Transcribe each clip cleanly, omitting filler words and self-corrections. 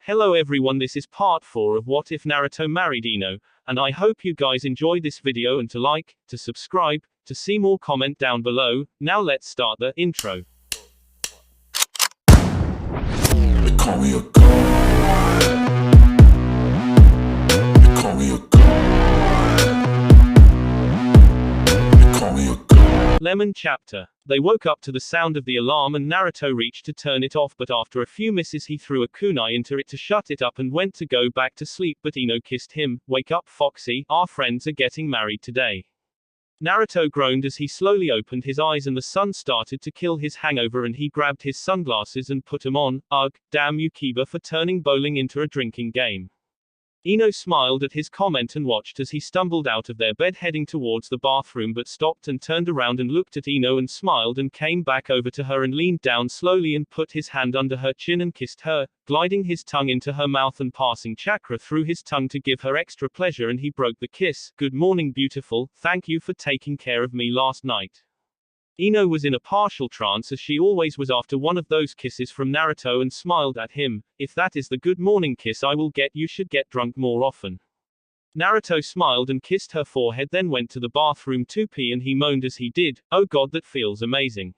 Hello everyone, this is part 4 of What If Naruto Married Ino, and I hope you guys enjoy this video and to like, to subscribe, to see more comment down below. Now let's start the intro. They call me a god. They call me a god. They call me a god. Lemon chapter. They woke up to the sound of the alarm and Naruto reached to turn it off, but after a few misses he threw a kunai into it to shut it up and went to go back to sleep, but Ino kissed him. Wake up, Foxy, our friends are getting married today. Naruto groaned as he slowly opened his eyes and the sun started to kill his hangover and he grabbed his sunglasses and put them on. Ugh, damn you Kiba for turning bowling into a drinking game. Ino smiled at his comment and watched as he stumbled out of their bed heading towards the bathroom, but stopped and turned around and looked at Ino and smiled and came back over to her and leaned down slowly and put his hand under her chin and kissed her, gliding his tongue into her mouth and passing chakra through his tongue to give her extra pleasure, and he broke the kiss. Good morning, beautiful, thank you for taking care of me last night. Ino was in a partial trance as she always was after one of those kisses from Naruto and smiled at him. If that is the good morning kiss I will get, you should get drunk more often. Naruto smiled and kissed her forehead, then went to the bathroom to pee and he moaned as he did. Oh god, that feels amazing.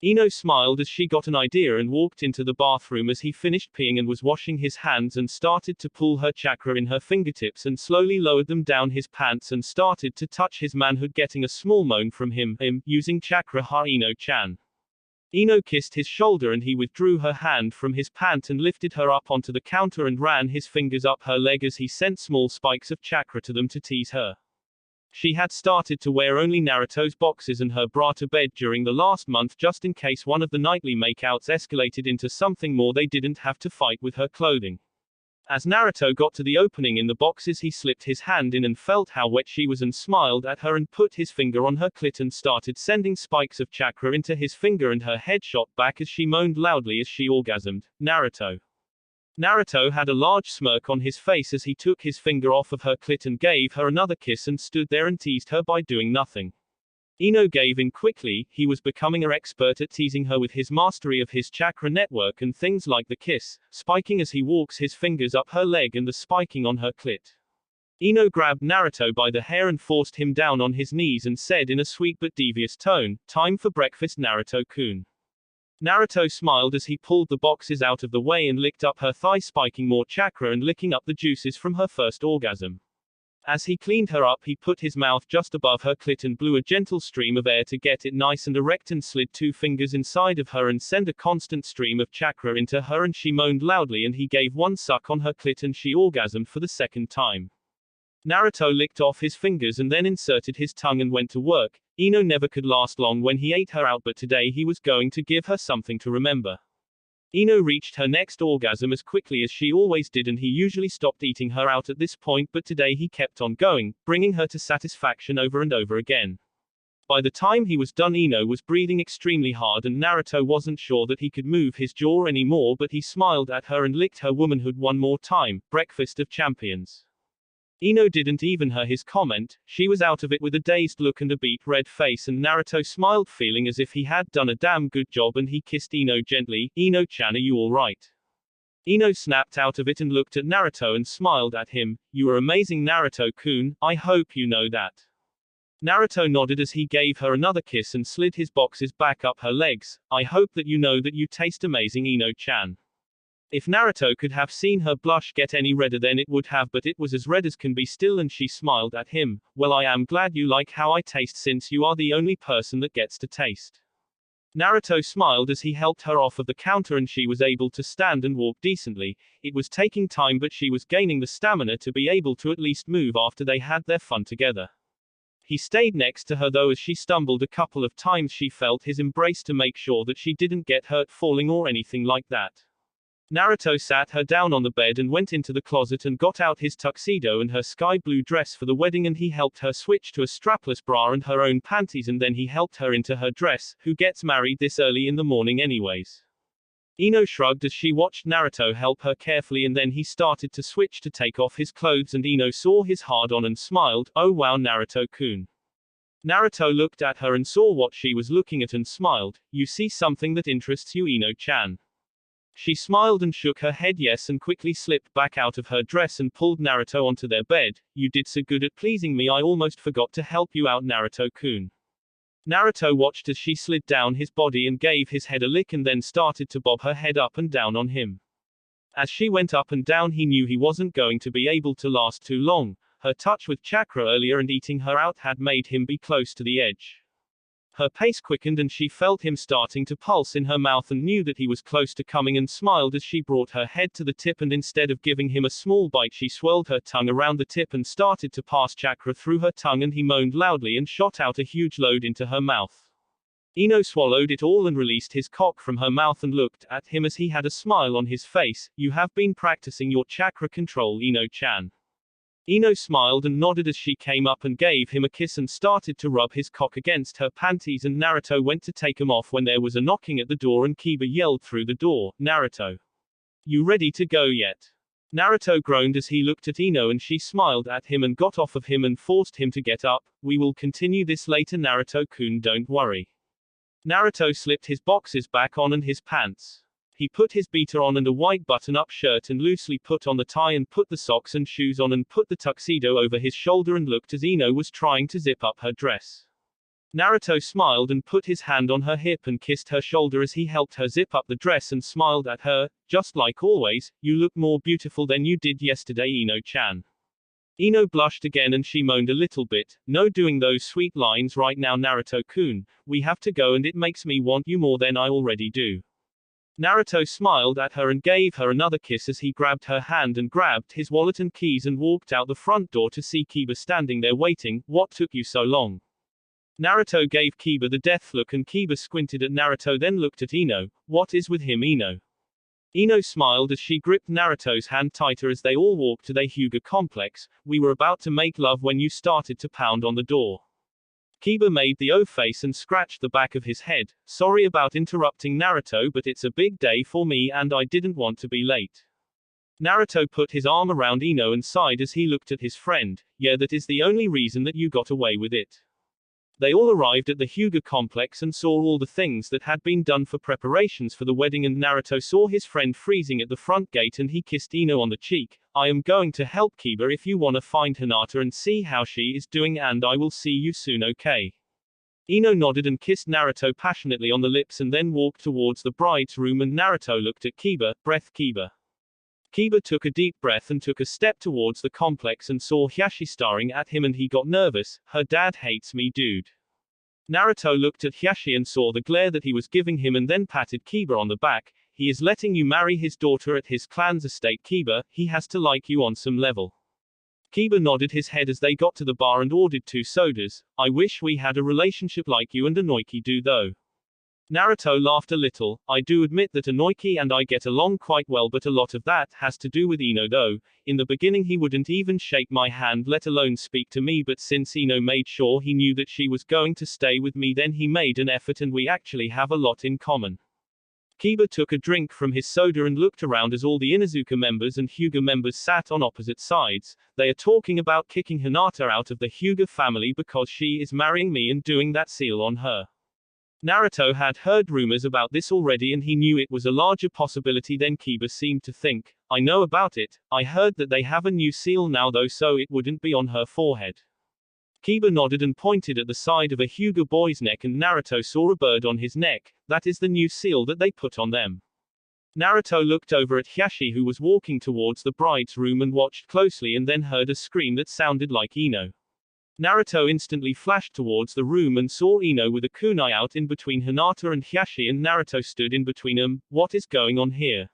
Ino smiled as she got an idea and walked into the bathroom as he finished peeing and was washing his hands and started to pull her chakra in her fingertips and slowly lowered them down his pants and started to touch his manhood, getting a small moan from him, using chakra. Ha, Ino-chan. Ino kissed his shoulder and he withdrew her hand from his pant and lifted her up onto the counter and ran his fingers up her leg as he sent small spikes of chakra to them to tease her. She had started to wear only Naruto's boxes and her bra to bed during the last month just in case one of the nightly makeouts escalated into something more, they didn't have to fight with her clothing. As Naruto got to the opening in the boxes he slipped his hand in and felt how wet she was and smiled at her and put his finger on her clit and started sending spikes of chakra into his finger, and her head shot back as she moaned loudly as she orgasmed. Naruto had a large smirk on his face as he took his finger off of her clit and gave her another kiss and stood there and teased her by doing nothing. Ino gave in quickly. He was becoming an expert at teasing her with his mastery of his chakra network and things like the kiss, spiking as he walks his fingers up her leg and the spiking on her clit. Ino grabbed Naruto by the hair and forced him down on his knees and said in a sweet but devious tone, "Time for breakfast, Naruto-kun." Naruto smiled as he pulled the boxes out of the way and licked up her thigh, spiking more chakra and licking up the juices from her first orgasm. As he cleaned her up he put his mouth just above her clit and blew a gentle stream of air to get it nice and erect and slid 2 fingers inside of her and sent a constant stream of chakra into her, and she moaned loudly and he gave one suck on her clit and she orgasmed for the second time. Naruto licked off his fingers and then inserted his tongue and went to work. Ino never could last long when he ate her out, but today he was going to give her something to remember. Ino reached her next orgasm as quickly as she always did, and he usually stopped eating her out at this point, but today he kept on going, bringing her to satisfaction over and over again. By the time he was done Ino was breathing extremely hard and Naruto wasn't sure that he could move his jaw anymore, but he smiled at her and licked her womanhood one more time. Breakfast of champions. Ino didn't even hear his comment. She was out of it with a dazed look and a beet red face, and Naruto smiled, feeling as if he had done a damn good job, and he kissed Ino gently. Ino-chan, are you alright? Ino snapped out of it and looked at Naruto and smiled at him. You are amazing, Naruto-kun, I hope you know that. Naruto nodded as he gave her another kiss and slid his boxes back up her legs. I hope that you know that you taste amazing, Ino-chan. If Naruto could have seen her blush get any redder then it would have, but it was as red as can be still, and she smiled at him. Well, I am glad you like how I taste, since you are the only person that gets to taste. Naruto smiled as he helped her off of the counter and she was able to stand and walk decently. It was taking time, but she was gaining the stamina to be able to at least move after they had their fun together. He stayed next to her though as she stumbled a couple of times. She felt his embrace to make sure that she didn't get hurt falling or anything like that. Naruto sat her down on the bed and went into the closet and got out his tuxedo and her sky blue dress for the wedding, and he helped her switch to a strapless bra and her own panties, and then he helped her into her dress. Who gets married this early in the morning anyways? Ino shrugged as she watched Naruto help her carefully, and then he started to switch to take off his clothes and Ino saw his hard-on and smiled. Oh wow, Naruto-kun. Naruto looked at her and saw what she was looking at and smiled. You see something that interests you, Ino-chan? She smiled and shook her head yes and quickly slipped back out of her dress and pulled Naruto onto their bed. You did so good at pleasing me I almost forgot to help you out Naruto-kun. Naruto watched as she slid down his body and gave his head a lick and then started to bob her head up and down on him. As she went up and down he knew he wasn't going to be able to last too long. Her touch with chakra earlier and eating her out had made him be close to the edge. Her pace quickened and she felt him starting to pulse in her mouth and knew that he was close to coming and smiled as she brought her head to the tip and instead of giving him a small bite she swirled her tongue around the tip and started to pass chakra through her tongue and he moaned loudly and shot out a huge load into her mouth. Ino swallowed it all and released his cock from her mouth and looked at him as he had a smile on his face. You have been practicing your chakra control Ino-chan. Ino smiled and nodded as she came up and gave him a kiss and started to rub his cock against her panties and Naruto went to take him off when there was a knocking at the door and Kiba yelled through the door, Naruto. You ready to go yet? Naruto groaned as he looked at Ino and she smiled at him and got off of him and forced him to get up. We will continue this later Naruto-kun don't worry. Naruto slipped his boxes back on and his pants. He put his beater on and a white button-up shirt and loosely put on the tie and put the socks and shoes on and put the tuxedo over his shoulder and looked as Ino was trying to zip up her dress. Naruto smiled and put his hand on her hip and kissed her shoulder as he helped her zip up the dress and smiled at her. Just like always, you look more beautiful than you did yesterday Ino-chan. Ino blushed again and she moaned a little bit. No doing those sweet lines right now Naruto-kun. We have to go and it makes me want you more than I already do. Naruto smiled at her and gave her another kiss as he grabbed her hand and grabbed his wallet and keys and walked out the front door to see Kiba standing there waiting. What took you so long? Naruto gave Kiba the death look and Kiba squinted at Naruto then looked at Ino. What is with him Ino? Ino smiled as she gripped Naruto's hand tighter as they all walked to their Hyuga complex. We were about to make love when you started to pound on the door. Kiba made the O face and scratched the back of his head. Sorry about interrupting Naruto but it's a big day for me and I didn't want to be late. Naruto put his arm around Ino and sighed as he looked at his friend. Yeah that is the only reason that you got away with it. They all arrived at the Hyuga complex and saw all the things that had been done for preparations for the wedding and Naruto saw his friend freezing at the front gate and he kissed Ino on the cheek. I am going to help Kiba if you wanna find Hinata and see how she is doing and I will see you soon okay? Ino nodded and kissed Naruto passionately on the lips and then walked towards the bride's room and Naruto looked at Kiba, breath Kiba. Kiba took a deep breath and took a step towards the complex and saw Hiashi staring at him and he got nervous. Her dad hates me dude. Naruto looked at Hiashi and saw the glare that he was giving him and then patted Kiba on the back. He is letting you marry his daughter at his clan's estate Kiba, he has to like you on some level. Kiba nodded his head as they got to the bar and ordered 2 sodas. I wish we had a relationship like you and Inoki do though. Naruto laughed a little. I do admit that Inoki and I get along quite well but a lot of that has to do with Ino though. In the beginning he wouldn't even shake my hand let alone speak to me but since Ino made sure he knew that she was going to stay with me then he made an effort and we actually have a lot in common. Kiba took a drink from his soda and looked around as all the Inuzuka members and Hyuga members sat on opposite sides. They are talking about kicking Hinata out of the Hyuga family because she is marrying me and doing that seal on her. Naruto had heard rumors about this already and he knew it was a larger possibility than Kiba seemed to think. I know about it, I heard that they have a new seal now though so it wouldn't be on her forehead. Kiba nodded and pointed at the side of a Hyuga boy's neck and Naruto saw a bird on his neck. That is the new seal that they put on them. Naruto looked over at Hiashi who was walking towards the bride's room and watched closely and then heard a scream that sounded like Ino. Naruto instantly flashed towards the room and saw Ino with a kunai out in between Hinata and Hiashi and Naruto stood in between them. What is going on here?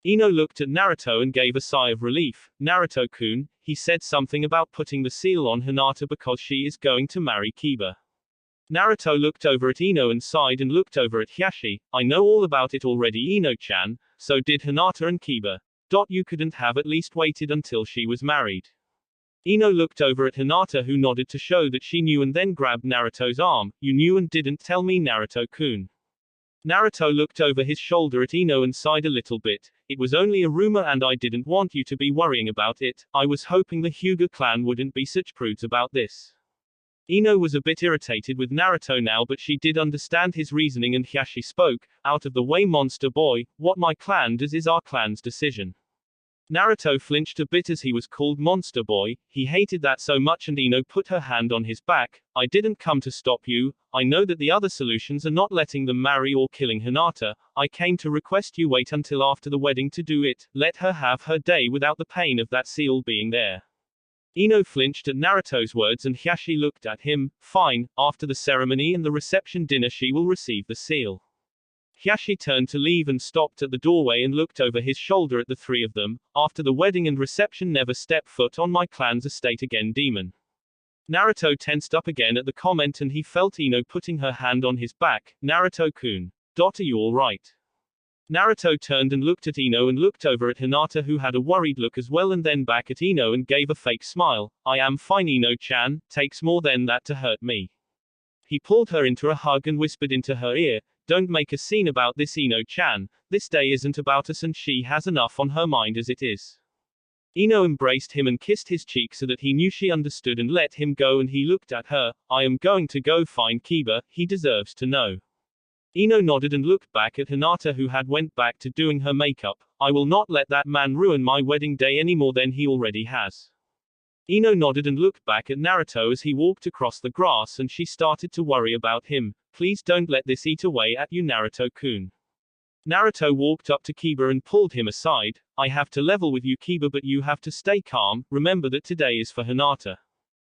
Ino looked at Naruto and gave a sigh of relief. Naruto-kun, he said something about putting the seal on Hinata because she is going to marry Kiba. Naruto looked over at Ino and sighed and looked over at Hiashi. I know all about it already Ino-chan, so did Hinata and Kiba. You couldn't have at least waited until she was married. Ino looked over at Hinata who nodded to show that she knew and then grabbed Naruto's arm. You knew and didn't tell me Naruto-kun. Naruto looked over his shoulder at Ino and sighed a little bit. It was only a rumor and I didn't want you to be worrying about it. I was hoping the Hyuga clan wouldn't be such prudes about this. Ino was a bit irritated with Naruto now, but she did understand his reasoning, and Hiashi spoke, "Out of the way, monster boy, what my clan does is our clan's decision." Naruto flinched a bit as he was called monster boy. He hated that so much, and Ino put her hand on his back. "I didn't come to stop you. I know that the other solutions are not letting them marry or killing Hinata. I came to request you wait until after the wedding to do it. Let her have her day without the pain of that seal being there." Ino flinched at Naruto's words, and Hiashi looked at him. "Fine, after the ceremony and the reception dinner she will receive the seal." Hiashi turned to leave and stopped at the doorway and looked over his shoulder at the three of them. "After the wedding and reception, never step foot on my clan's estate again, demon." Naruto tensed up again at the comment, and he felt Ino putting her hand on his back. "Naruto-kun. Are you alright?" Naruto turned and looked at Ino and looked over at Hinata, who had a worried look as well, and then back at Ino and gave a fake smile. "I am fine, Ino-chan. Takes more than that to hurt me." He pulled her into a hug and whispered into her ear, "Don't make a scene about this, Ino-chan. This day isn't about us, and she has enough on her mind as it is." Ino embraced him and kissed his cheek so that he knew she understood and let him go, and he looked at her. "I am going to go find Kiba. He deserves to know." Ino nodded and looked back at Hinata, who had went back to doing her makeup. "I will not let that man ruin my wedding day any more than he already has." Ino nodded and looked back at Naruto as he walked across the grass, and she started to worry about him. "Please don't let this eat away at you, Naruto-kun." Naruto walked up to Kiba and pulled him aside. "I have to level with you, Kiba, but you have to stay calm. Remember that today is for Hinata.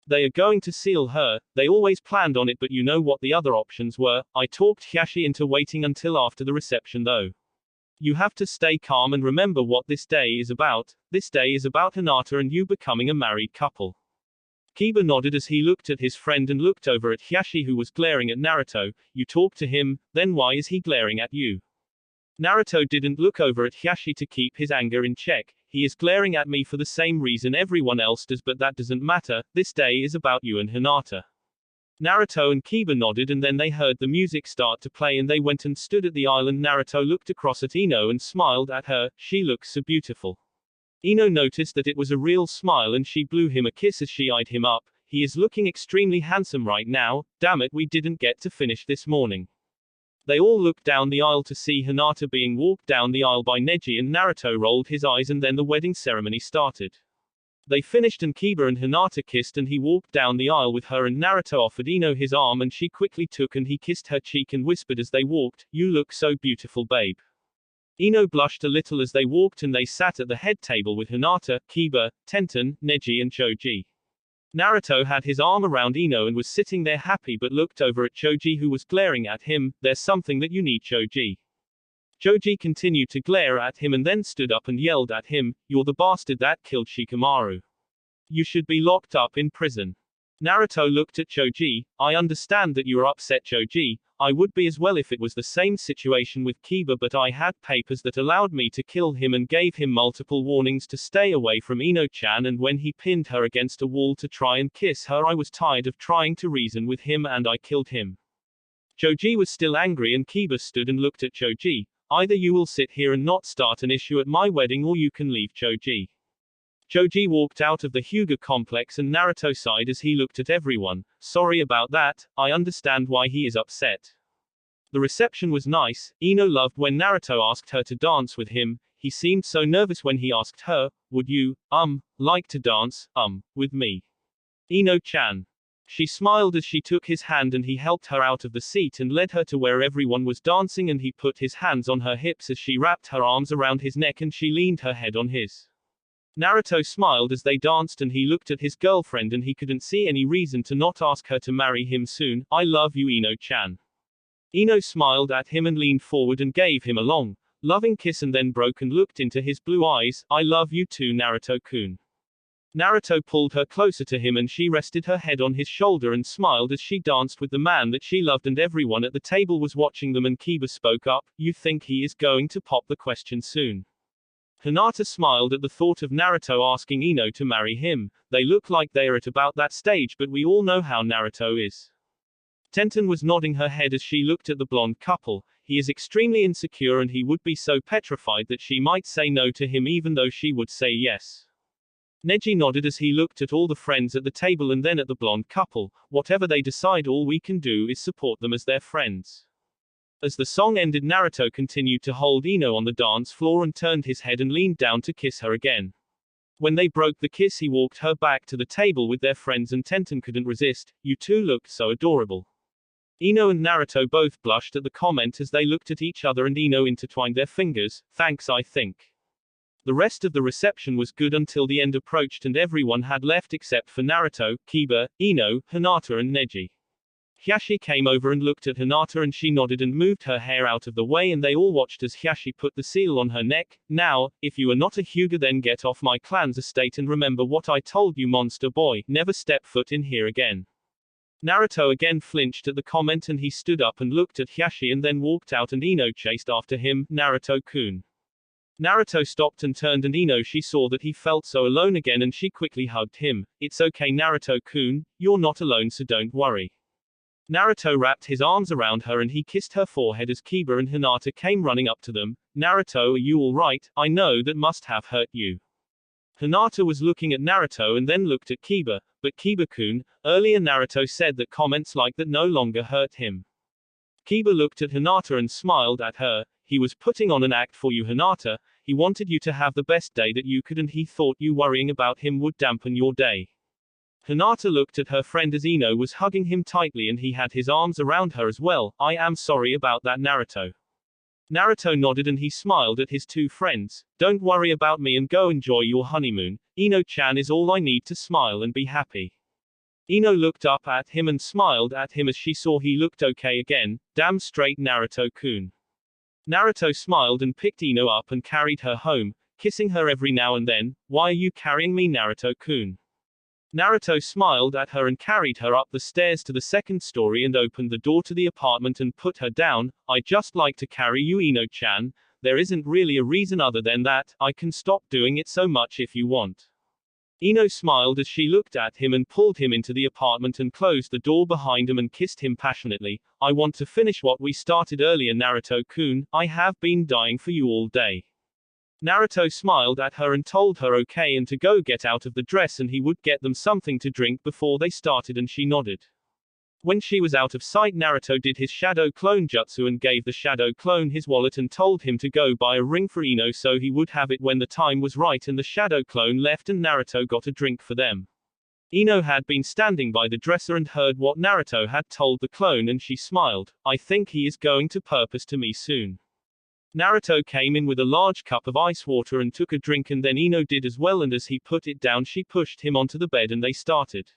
They are going to seal her. They always planned on it, but you know what the other options were. I talked Hiashi into waiting until after the reception, though. You have to stay calm and remember what this day is about. This day is about Hinata and you becoming a married couple." Kiba nodded as he looked at his friend and looked over at Hiashi, who was glaring at Naruto. "You talked to him, then why is he glaring at you?" Naruto didn't look over at Hiashi to keep his anger in check. "He is glaring at me for the same reason everyone else does, but that doesn't matter. This day is about you and Hinata." Naruto and Kiba nodded, and then they heard the music start to play, and they went and stood at the aisle, and Naruto looked across at Ino and smiled at her. "She looks so beautiful." Ino noticed that it was a real smile, and she blew him a kiss as she eyed him up. "He is looking extremely handsome right now. Damn it, we didn't get to finish this morning." They all looked down the aisle to see Hinata being walked down the aisle by Neji, and Naruto rolled his eyes, and then the wedding ceremony started. They finished, and Kiba and Hinata kissed, and he walked down the aisle with her, and Naruto offered Ino his arm, and she quickly took, and he kissed her cheek and whispered as they walked, "You look so beautiful, babe." Ino blushed a little as they walked, and they sat at the head table with Hinata, Kiba, Tenten, Neji, and Choji. Naruto had his arm around Ino and was sitting there happy, but looked over at Choji, who was glaring at him. "There's something that you need, Choji." Choji continued to glare at him and then stood up and yelled at him, "You're the bastard that killed Shikamaru. You should be locked up in prison." Naruto looked at Choji. "I understand that you are upset, Choji. I would be as well if it was the same situation with Kiba, but I had papers that allowed me to kill him and gave him multiple warnings to stay away from Ino-chan, and when he pinned her against a wall to try and kiss her, I was tired of trying to reason with him and I killed him." Choji was still angry, and Kiba stood and looked at Choji. "Either you will sit here and not start an issue at my wedding, or you can leave, Choji." Choji walked out of the Hyuga complex, and Naruto sighed as he looked at everyone. "Sorry about that, I understand why he is upset." The reception was nice. Ino loved when Naruto asked her to dance with him. He seemed so nervous when he asked her, "Would you, like to dance, with me, Ino-chan?" She smiled as she took his hand, and he helped her out of the seat and led her to where everyone was dancing, and he put his hands on her hips as she wrapped her arms around his neck and she leaned her head on his. Naruto smiled as they danced, and he looked at his girlfriend, and he couldn't see any reason to not ask her to marry him soon. "I love you, Ino-chan." Ino smiled at him and leaned forward and gave him a long, loving kiss, and then broke and looked into his blue eyes. "I love you too, Naruto-kun." Naruto pulled her closer to him, and she rested her head on his shoulder and smiled as she danced with the man that she loved, and everyone at the table was watching them, and Kiba spoke up, "You think he is going to pop the question soon?" Hinata smiled at the thought of Naruto asking Ino to marry him. "They look like they are at about that stage, but we all know how Naruto is." Tenten was nodding her head as she looked at the blonde couple. "He is extremely insecure, and he would be so petrified that she might say no to him even though she would say yes." Neji nodded as he looked at all the friends at the table and then at the blonde couple. Whatever they decide, all we can do is support them as their friends. As the song ended, Naruto continued to hold Ino on the dance floor and turned his head and leaned down to kiss her again. When they broke the kiss, he walked her back to the table with their friends and Tenten couldn't resist. You two looked so adorable. Ino and Naruto both blushed at the comment as they looked at each other and Ino intertwined their fingers. Thanks, I think. The rest of the reception was good until the end approached and everyone had left except for Naruto, Kiba, Ino, Hinata and Neji. Hiashi came over and looked at Hinata and she nodded and moved her hair out of the way and they all watched as Hiashi put the seal on her neck. Now, if you are not a Hyuga, then get off my clan's estate and remember what I told you, monster boy. Never step foot in here again. Naruto again flinched at the comment and he stood up and looked at Hiashi and then walked out and Ino chased after him. Naruto-kun. Naruto stopped and turned and Ino, she saw that he felt so alone again and she quickly hugged him. It's okay, Naruto-kun, you're not alone, so don't worry. Naruto wrapped his arms around her and he kissed her forehead as Kiba and Hinata came running up to them. Naruto, are you alright? I know that must have hurt you. Hinata was looking at Naruto and then looked at Kiba, but Kiba-kun, earlier Naruto said that comments like that no longer hurt him. Kiba looked at Hinata and smiled at her. He was putting on an act for you, Hinata. He wanted you to have the best day that you could and he thought you worrying about him would dampen your day. Hinata looked at her friend as Ino was hugging him tightly and he had his arms around her as well. I am sorry about that, Naruto. Naruto nodded and he smiled at his two friends. Don't worry about me and go enjoy your honeymoon. Ino-chan is all I need to smile and be happy. Ino looked up at him and smiled at him as she saw he looked okay again. Damn straight, Naruto-kun. Naruto smiled and picked Ino up and carried her home, kissing her every now and then. Why are you carrying me, Naruto-kun? Naruto smiled at her and carried her up the stairs to the second story and opened the door to the apartment and put her down. I just like to carry you, Ino-chan. There isn't really a reason other than that. I can stop doing it so much if you want. Ino smiled as she looked at him and pulled him into the apartment and closed the door behind him and kissed him passionately. I want to finish what we started earlier, Naruto-kun. I have been dying for you all day. Naruto smiled at her and told her okay and to go get out of the dress and he would get them something to drink before they started and she nodded. When she was out of sight, Naruto did his shadow clone jutsu and gave the shadow clone his wallet and told him to go buy a ring for Ino so he would have it when the time was right, and the shadow clone left and Naruto got a drink for them. Ino had been standing by the dresser and heard what Naruto had told the clone and she smiled. I think he is going to propose to me soon. Naruto came in with a large cup of ice water and took a drink and then Ino did as well, and as he put it down she pushed him onto the bed and they started.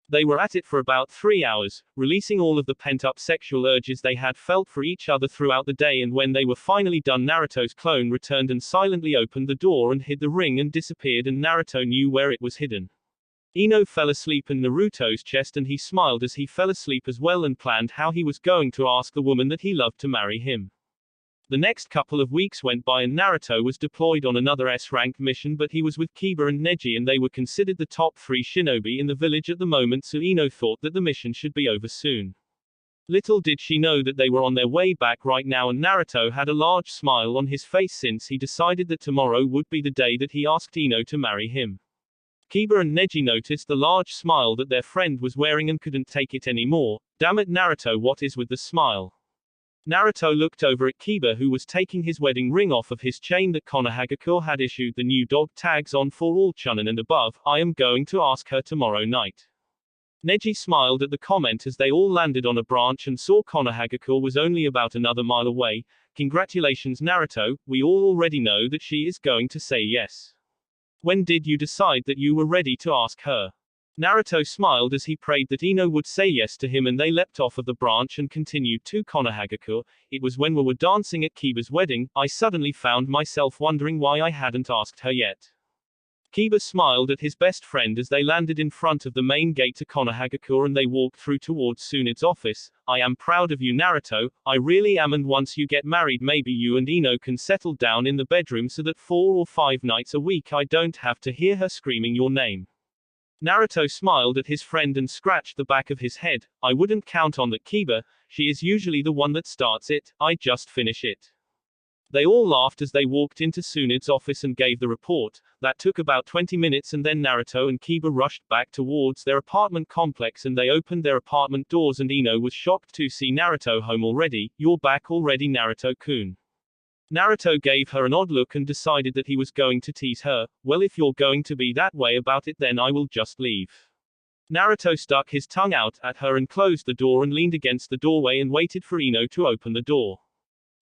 They were at it for about 3 hours, releasing all of the pent-up sexual urges they had felt for each other throughout the day, and when they were finally done, Naruto's clone returned and silently opened the door and hid the ring and disappeared, and Naruto knew where it was hidden. Ino fell asleep in Naruto's chest and he smiled as he fell asleep as well and planned how he was going to ask the woman that he loved to marry him. The next couple of weeks went by and Naruto was deployed on another S-rank mission, but he was with Kiba and Neji and they were considered the top 3 shinobi in the village at the moment, so Ino thought that the mission should be over soon. Little did she know that they were on their way back right now, and Naruto had a large smile on his face since he decided that tomorrow would be the day that he asked Ino to marry him. Kiba and Neji noticed the large smile that their friend was wearing and couldn't take it anymore. Damn it, Naruto, what is with the smile? Naruto looked over at Kiba, who was taking his wedding ring off of his chain that Konohagakure had issued the new dog tags on for all Chunin and above. I am going to ask her tomorrow night. Neji smiled at the comment as they all landed on a branch and saw Konohagakure was only about another mile away. Congratulations, Naruto, we all already know that she is going to say yes. When did you decide that you were ready to ask her? Naruto smiled as he prayed that Ino would say yes to him, and they leapt off of the branch and continued to Konohagakure. It was when we were dancing at Kiba's wedding, I suddenly found myself wondering why I hadn't asked her yet. Kiba smiled at his best friend as they landed in front of the main gate to Konohagakure and they walked through towards Tsunde's office. I am proud of you, Naruto, I really am, and once you get married maybe you and Ino can settle down in the bedroom so that 4 or 5 nights a week I don't have to hear her screaming your name. Naruto smiled at his friend and scratched the back of his head. I wouldn't count on that, Kiba, she is usually the one that starts it, I just finish it. They all laughed as they walked into Tsunade's office and gave the report. That took about 20 minutes and then Naruto and Kiba rushed back towards their apartment complex and they opened their apartment doors and Ino was shocked to see Naruto home already. You're back already, Naruto-kun. Naruto gave her an odd look and decided that he was going to tease her. Well, if you're going to be that way about it, then I will just leave. Naruto stuck his tongue out at her and closed the door and leaned against the doorway and waited for Ino to open the door.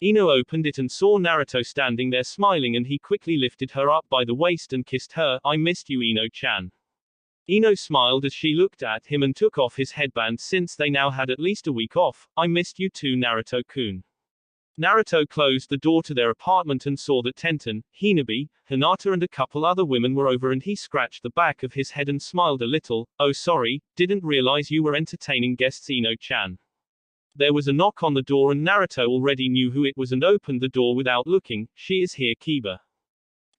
Ino opened it and saw Naruto standing there smiling and he quickly lifted her up by the waist and kissed her. I missed you, Ino-chan. Ino smiled as she looked at him and took off his headband since they now had at least a week off. I missed you too, Naruto-kun. Naruto closed the door to their apartment and saw that Tenten, Hinabi, Hinata and a couple other women were over and he scratched the back of his head and smiled a little. Oh sorry, didn't realize you were entertaining guests, Ino-chan. There was a knock on the door and Naruto already knew who it was and opened the door without looking. She is here, Kiba.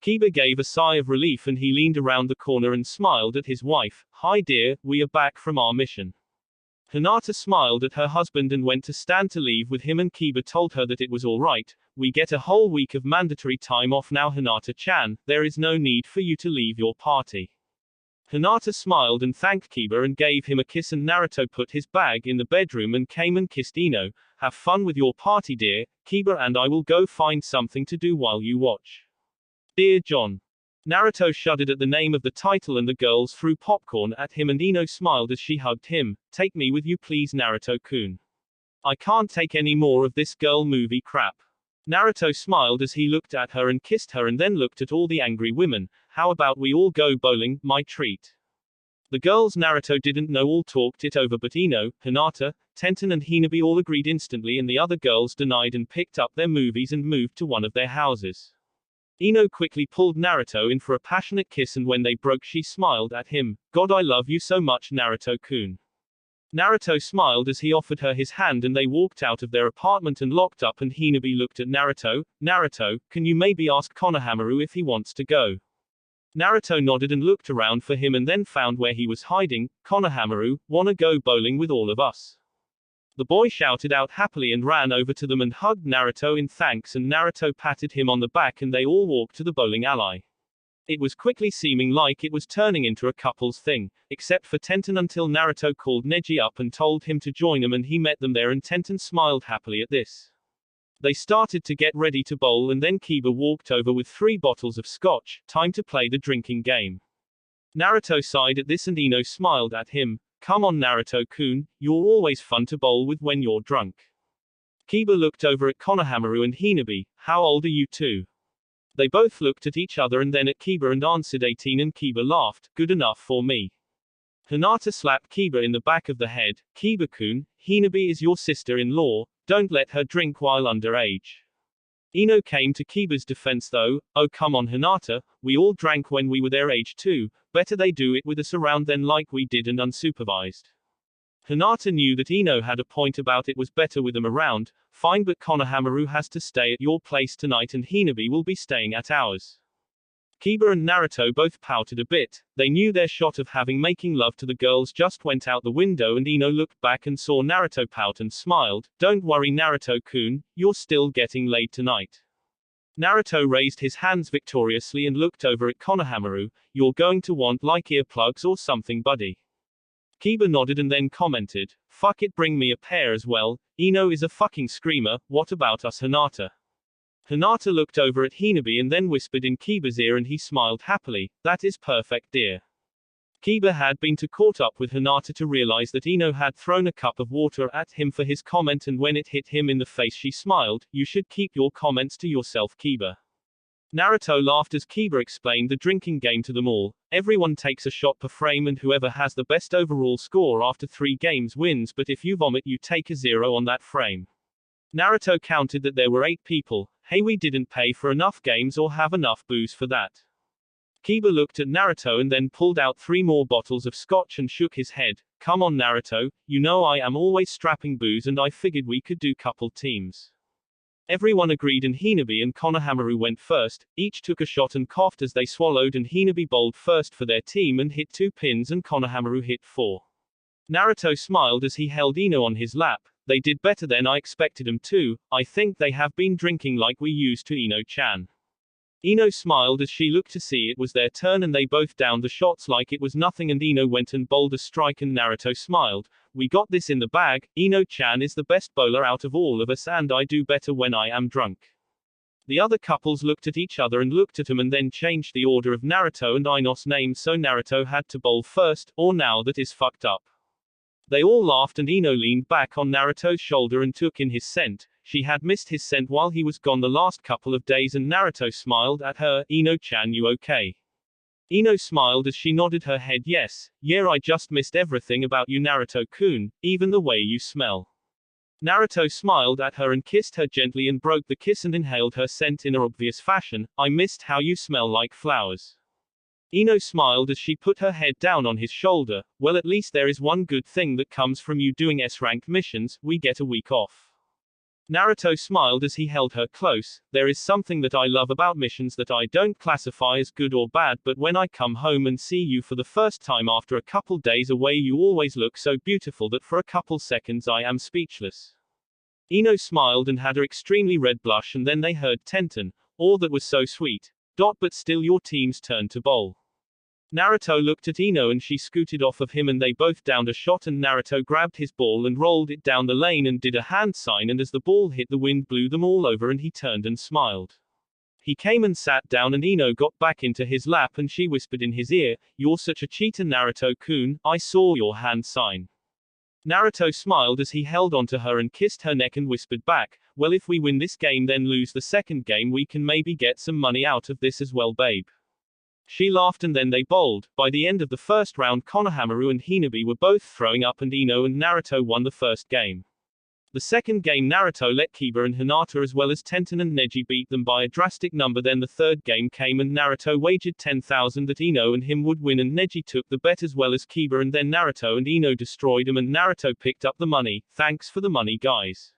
Kiba gave a sigh of relief and he leaned around the corner and smiled at his wife. Hi dear, we are back from our mission. Hinata smiled at her husband and went to stand to leave with him and Kiba told her that it was alright. We get a whole week of mandatory time off now, Hinata-chan. There is no need for you to leave your party. Hinata smiled and thanked Kiba and gave him a kiss and Naruto put his bag in the bedroom and came and kissed Ino. Have fun with your party dear, Kiba and I will go find something to do while you watch. Dear John. Naruto shuddered at the name of the title and the girls threw popcorn at him and Ino smiled as she hugged him. Take me with you please, Naruto-kun. I can't take any more of this girl movie crap. Naruto smiled as he looked at her and kissed her and then looked at all the angry women. How about we all go bowling, my treat. The girls Naruto didn't know all talked it over but Ino, Hinata, Tenten and Hinabi all agreed instantly and the other girls denied and picked up their movies and moved to one of their houses. Ino quickly pulled Naruto in for a passionate kiss and when they broke she smiled at him. God, I love you so much, Naruto-kun. Naruto smiled as he offered her his hand and they walked out of their apartment and locked up and Hinabi looked at Naruto. Naruto, can you maybe ask Konohamaru if he wants to go? Naruto nodded and looked around for him and then found where he was hiding. Konohamaru, wanna go bowling with all of us? The boy shouted out happily and ran over to them and hugged Naruto in thanks and Naruto patted him on the back and they all walked to the bowling alley. It was quickly seeming like it was turning into a couple's thing, except for Tenten until Naruto called Neji up and told him to join him and he met them there and Tenten smiled happily at this. They started to get ready to bowl and then Kiba walked over with 3 bottles of scotch. Time to play the drinking game. Naruto sighed at this and Ino smiled at him. Come on Naruto-kun, you're always fun to bowl with when you're drunk. Kiba looked over at Konohamaru and Hinabi. How old are you two? They both looked at each other and then at Kiba and answered 18 and Kiba laughed. Good enough for me. Hinata slapped Kiba in the back of the head. Kiba-kun, Hinabi is your sister-in-law, don't let her drink while underage. Ino came to Kiba's defense though. Oh come on Hinata, we all drank when we were their age too, better they do it with us around then like we did and unsupervised. Hinata knew that Ino had a point about it was better with them around. Fine, but Konohamaru has to stay at your place tonight and Hinabi will be staying at ours. Kiba and Naruto both pouted a bit. They knew their shot of having making love to the girls just went out the window and Ino looked back and saw Naruto pout and smiled. Don't worry Naruto-kun, you're still getting laid tonight. Naruto raised his hands victoriously and looked over at Konohamaru. You're going to want like earplugs or something buddy. Kiba nodded and then commented. Fuck it, bring me a pair as well. Ino is a fucking screamer, what about us Hinata? Hinata looked over at Hinabi and then whispered in Kiba's ear and he smiled happily. That is perfect dear. Kiba had been too caught up with Hinata to realize that Ino had thrown a cup of water at him for his comment and when it hit him in the face she smiled. You should keep your comments to yourself Kiba. Naruto laughed as Kiba explained the drinking game to them all. Everyone takes a shot per frame and whoever has the best overall score after 3 games wins, but if you vomit you take a 0 on that frame. Naruto counted that there were 8 people. Hey, we didn't pay for enough games or have enough booze for that. Kiba looked at Naruto and then pulled out 3 more bottles of scotch and shook his head. Come on Naruto, you know I am always strapping booze and I figured we could do couple teams. Everyone agreed and Hinabi and Konohamaru went first. Each took a shot and coughed as they swallowed and Hinabi bowled first for their team and hit 2 pins and Konohamaru hit 4. Naruto smiled as he held Ino on his lap. They did better than I expected them to. I think they have been drinking like we used to, Ino-chan. Ino smiled as she looked to see it was their turn and they both downed the shots like it was nothing and Ino went and bowled a strike and Naruto smiled. We got this in the bag. Ino-chan is the best bowler out of all of us and I do better when I am drunk. The other couples looked at each other and looked at him and then changed the order of Naruto and Ino's names so Naruto had to bowl first, or now that is fucked up. They all laughed and Ino leaned back on Naruto's shoulder and took in his scent. She had missed his scent while he was gone the last couple of days and Naruto smiled at her. Ino-chan, you okay? Ino smiled as she nodded her head yes. Yeah, I just missed everything about you Naruto-kun, even the way you smell. Naruto smiled at her and kissed her gently and broke the kiss and inhaled her scent in an obvious fashion. I missed how you smell like flowers. Ino smiled as she put her head down on his shoulder. Well, at least there is one good thing that comes from you doing S-ranked missions, we get a week off. Naruto smiled as he held her close. There is something that I love about missions that I don't classify as good or bad, but when I come home and see you for the first time after a couple days away, you always look so beautiful that for a couple seconds I am speechless. Ino smiled and had her extremely red blush and then they heard Tenten. Oh, that was so sweet. But still your team's turn to bowl. Naruto looked at Ino and she scooted off of him and they both downed a shot and Naruto grabbed his ball and rolled it down the lane and did a hand sign and as the ball hit the wind blew them all over and he turned and smiled. He came and sat down and Ino got back into his lap and she whispered in his ear, you're such a cheater Naruto-kun, I saw your hand sign. Naruto smiled as he held onto her and kissed her neck and whispered back, well if we win this game then lose the second game we can maybe get some money out of this as well babe. She laughed and then they bowled. By the end of the first round Konohamaru and Hinabi were both throwing up and Ino and Naruto won the first game. The second game Naruto let Kiba and Hinata as well as Tenten and Neji beat them by a drastic number. Then the third game came and Naruto wagered 10,000 that Ino and him would win and Neji took the bet as well as Kiba and then Naruto and Ino destroyed him and Naruto picked up the money. Thanks for the money guys.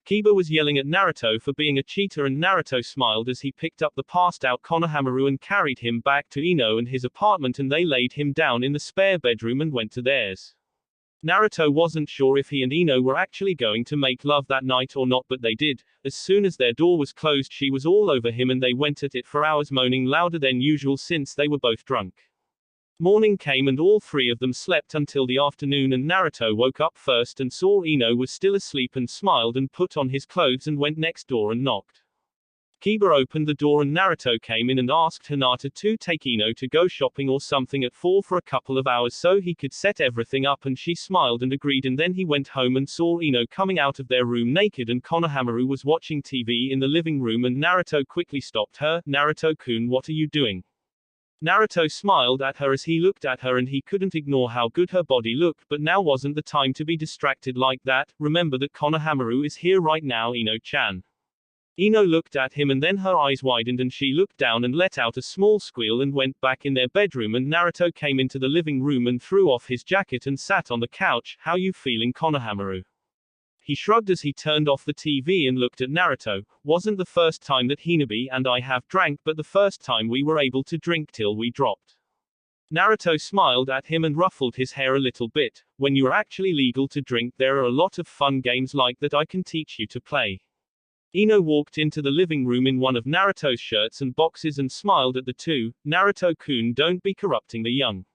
Kiba was yelling at Naruto for being a cheater and Naruto smiled as he picked up the passed out Konohamaru and carried him back to Ino and his apartment and they laid him down in the spare bedroom and went to theirs. Naruto wasn't sure if he and Ino were actually going to make love that night or not, but they did. As soon as their door was closed she was all over him and they went at it for hours moaning louder than usual since they were both drunk. Morning came and all three of them slept until the afternoon and Naruto woke up first and saw Ino was still asleep and smiled and put on his clothes and went next door and knocked. Kiba opened the door and Naruto came in and asked Hinata to take Ino to go shopping or something at 4 for a couple of hours so he could set everything up and she smiled and agreed and then he went home and saw Ino coming out of their room naked and Konohamaru was watching TV in the living room and Naruto quickly stopped her. Naruto-kun, what are you doing? Naruto smiled at her as he looked at her and he couldn't ignore how good her body looked, but now wasn't the time to be distracted like that. Remember that Konohamaru is here right now, Ino-chan. Ino looked at him and then her eyes widened and she looked down and let out a small squeal and went back in their bedroom and Naruto came into the living room and threw off his jacket and sat on the couch. How you feeling Konohamaru? He shrugged as he turned off the TV and looked at Naruto. Wasn't the first time that Hinabi and I have drank but the first time we were able to drink till we dropped. Naruto smiled at him and ruffled his hair a little bit. When you are actually legal to drink there are a lot of fun games like that I can teach you to play. Ino walked into the living room in one of Naruto's shirts and boxes and smiled at the two. Naruto-kun, don't be corrupting the young.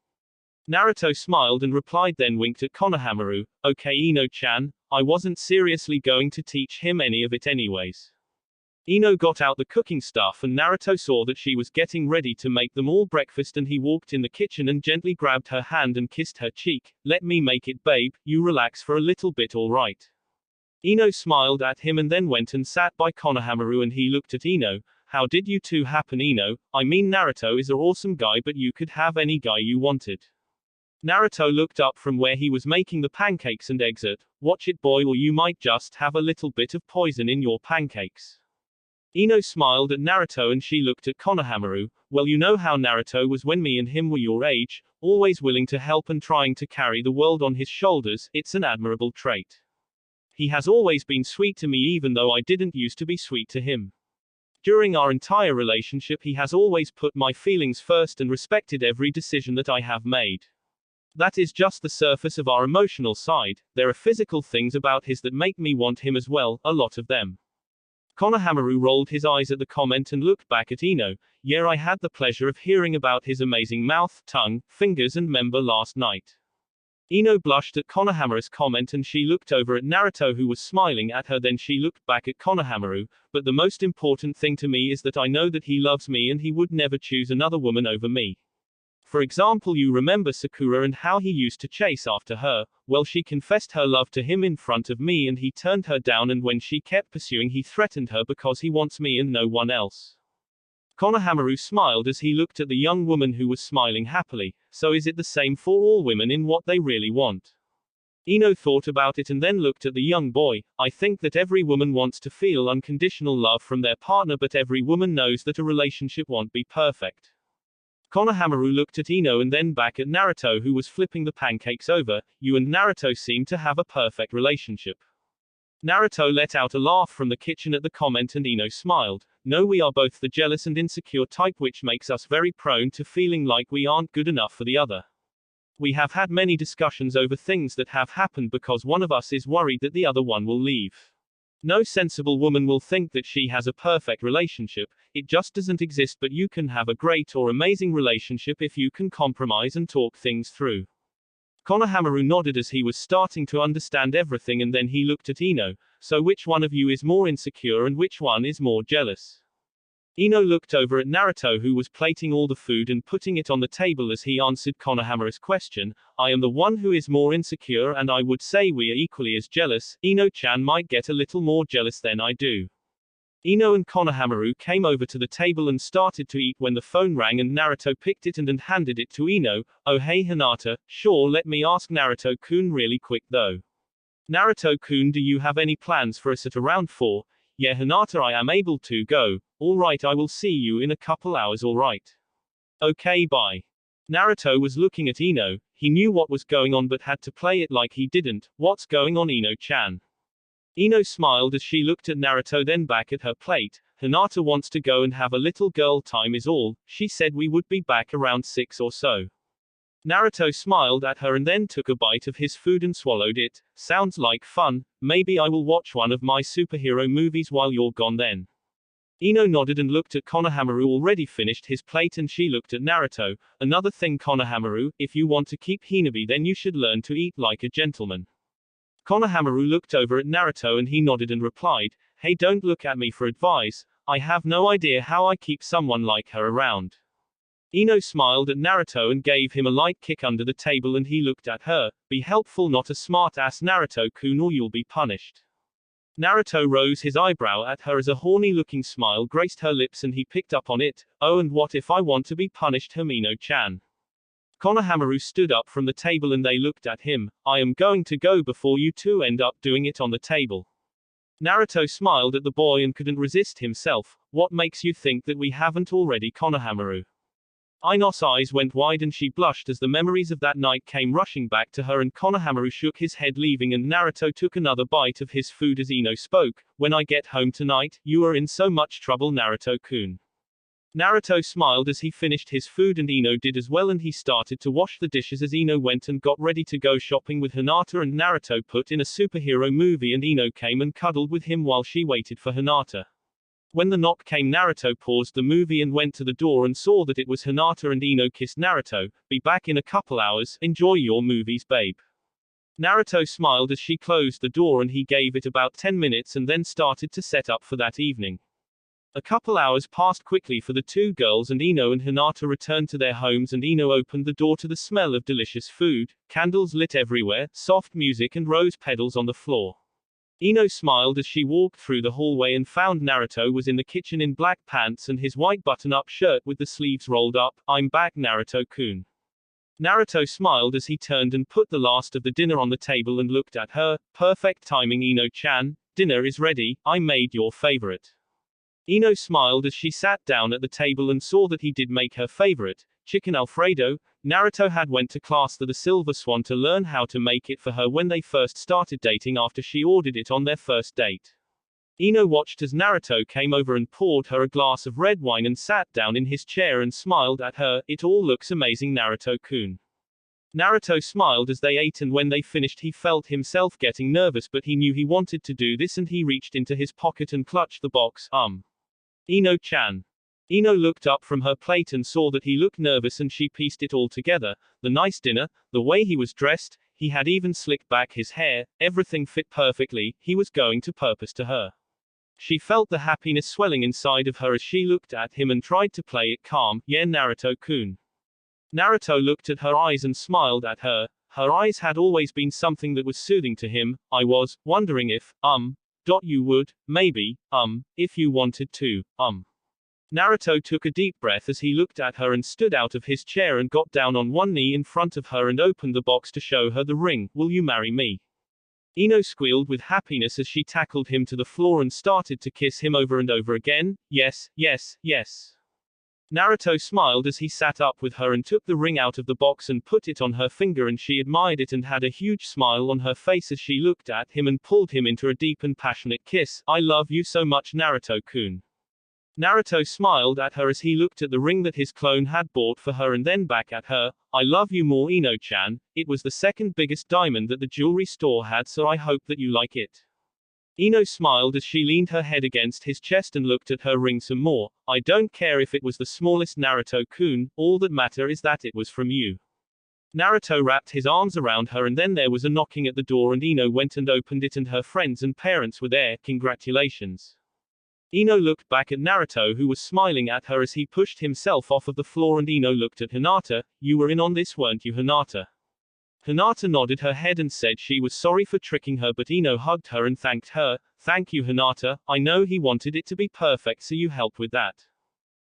Naruto smiled and replied then winked at Konohamaru. Okay Ino-chan, I wasn't seriously going to teach him any of it anyways. Ino got out the cooking stuff and Naruto saw that she was getting ready to make them all breakfast and he walked in the kitchen and gently grabbed her hand and kissed her cheek. Let me make it babe, you relax for a little bit alright. Ino smiled at him and then went and sat by Konohamaru and he looked at Ino. How did you two happen Ino? I mean Naruto is an awesome guy but you could have any guy you wanted. Naruto looked up from where he was making the pancakes and exit. Watch it boy or you might just have a little bit of poison in your pancakes. Ino smiled at Naruto and she looked at Konohamaru. Well you know how Naruto was when me and him were your age, always willing to help and trying to carry the world on his shoulders. It's an admirable trait. He has always been sweet to me even though I didn't used to be sweet to him. During our entire relationship he has always put my feelings first and respected every decision that I have made. That is just the surface of our emotional side. There are physical things about his that make me want him as well, a lot of them. Konohamaru rolled his eyes at the comment and looked back at Ino. Yeah, I had the pleasure of hearing about his amazing mouth, tongue, fingers and member last night. Ino blushed at Konohamaru's comment and she looked over at Naruto who was smiling at her, then she looked back at Konohamaru. But the most important thing to me is that I know that he loves me and he would never choose another woman over me. For example, you remember Sakura and how he used to chase after her. Well, she confessed her love to him in front of me and he turned her down, and when she kept pursuing he threatened her because he wants me and no one else. Konohamaru smiled as he looked at the young woman who was smiling happily. So is it the same for all women in what they really want? Ino thought about it and then looked at the young boy. I think that every woman wants to feel unconditional love from their partner, but every woman knows that a relationship won't be perfect. Konohamaru looked at Ino and then back at Naruto who was flipping the pancakes over. You and Naruto seem to have a perfect relationship. Naruto let out a laugh from the kitchen at the comment and Ino smiled. No, we are both the jealous and insecure type, which makes us very prone to feeling like we aren't good enough for the other. We have had many discussions over things that have happened because one of us is worried that the other one will leave. No sensible woman will think that she has a perfect relationship. It just doesn't exist, but you can have a great or amazing relationship if you can compromise and talk things through. Konohamaru nodded as he was starting to understand everything, and then he looked at Ino. So which one of you is more insecure and which one is more jealous? Ino looked over at Naruto who was plating all the food and putting it on the table as he answered Konohamaru's question. I am the one who is more insecure, and I would say we are equally as jealous. Ino-chan might get a little more jealous than I do. Ino and Konohamaru came over to the table and started to eat when the phone rang and Naruto picked it and handed it to Ino. Oh hey Hinata, sure, let me ask Naruto-kun really quick though. Naruto-kun, do you have any plans for us at around 4? Yeah Hinata, I am able to go. Alright, I will see you in a couple hours, alright. Okay, bye. Naruto was looking at Ino. He knew what was going on but had to play it like he didn't. What's going on, Ino-chan? Ino smiled as she looked at Naruto then back at her plate. Hinata wants to go and have a little girl time is all. She said we would be back around 6 or so. Naruto smiled at her and then took a bite of his food and swallowed it. Sounds like fun. Maybe I will watch one of my superhero movies while you're gone then. Ino nodded and looked at Konohamaru already finished his plate, and she looked at Naruto. Another thing, Konohamaru, if you want to keep Hinabi then you should learn to eat like a gentleman. Konohamaru looked over at Naruto and he nodded and replied, hey, don't look at me for advice. I have no idea how I keep someone like her around. Ino smiled at Naruto and gave him a light kick under the table, and he looked at her. Be helpful, not a smart-ass, Naruto-kun, or you'll be punished. Naruto rose his eyebrow at her as a horny-looking smile graced her lips and he picked up on it. Oh, and what if I want to be punished, Himino-chan? Konohamaru stood up from the table and they looked at him. I am going to go before you two end up doing it on the table. Naruto smiled at the boy and couldn't resist himself. What makes you think that we haven't already, Konohamaru? Ino's eyes went wide and she blushed as the memories of that night came rushing back to her, and Konohamaru shook his head leaving and Naruto took another bite of his food as Ino spoke. When I get home tonight, you are in so much trouble, Naruto-kun. Naruto smiled as he finished his food and Ino did as well, and he started to wash the dishes as Ino went and got ready to go shopping with Hinata, and Naruto put in a superhero movie and Ino came and cuddled with him while she waited for Hinata. When the knock came, Naruto paused the movie and went to the door and saw that it was Hinata, and Ino kissed Naruto. Be back in a couple hours, enjoy your movies, babe. Naruto smiled as she closed the door and he gave it about 10 minutes and then started to set up for that evening. A couple hours passed quickly for the two girls, and Ino and Hinata returned to their homes, and Ino opened the door to the smell of delicious food, candles lit everywhere, soft music and rose petals on the floor. Ino smiled as she walked through the hallway and found Naruto was in the kitchen in black pants and his white button-up shirt with the sleeves rolled up. I'm back, Naruto-kun. Naruto smiled as he turned and put the last of the dinner on the table and looked at her. Perfect timing, Ino-chan. Dinner is ready. I made your favorite. Ino smiled as she sat down at the table and saw that he did make her favorite, chicken Alfredo. Naruto had went to class to the Silver Swan to learn how to make it for her when they first started dating after she ordered it on their first date. Ino watched as Naruto came over and poured her a glass of red wine and sat down in his chair and smiled at her. It all looks amazing, Naruto-kun. Naruto smiled as they ate, and when they finished he felt himself getting nervous, but he knew he wanted to do this and he reached into his pocket and clutched the box. Ino-chan. Ino looked up from her plate and saw that he looked nervous, and she pieced it all together. The nice dinner, the way he was dressed, he had even slicked back his hair, everything fit perfectly, he was going to propose to her. She felt the happiness swelling inside of her as she looked at him and tried to play it calm. Yeah, Naruto-kun. Naruto looked at her eyes and smiled at her. Her eyes had always been something that was soothing to him. I was wondering if, you would, maybe, if you wanted to, Naruto took a deep breath as he looked at her and stood out of his chair and got down on one knee in front of her and opened the box to show her the ring. Will you marry me? Ino squealed with happiness as she tackled him to the floor and started to kiss him over and over again. Yes, yes, yes. Naruto smiled as he sat up with her and took the ring out of the box and put it on her finger, and she admired it and had a huge smile on her face as she looked at him and pulled him into a deep and passionate kiss. I love you so much, Naruto-kun. Naruto smiled at her as he looked at the ring that his clone had bought for her and then back at her. I love you more, Ino-chan. It was the second biggest diamond that the jewelry store had, so I hope that you like it. Ino smiled as she leaned her head against his chest and looked at her ring some more. I don't care if it was the smallest, Naruto-kun, all that matter is that it was from you. Naruto wrapped his arms around her, and then there was a knocking at the door and Ino went and opened it, and her friends and parents were there. Congratulations. Ino looked back at Naruto, who was smiling at her as he pushed himself off of the floor, and Ino looked at Hinata. You were in on this, weren't you, Hinata? Hinata nodded her head and said she was sorry for tricking her, but Ino hugged her and thanked her. Thank you, Hinata. I know he wanted it to be perfect, so you helped with that.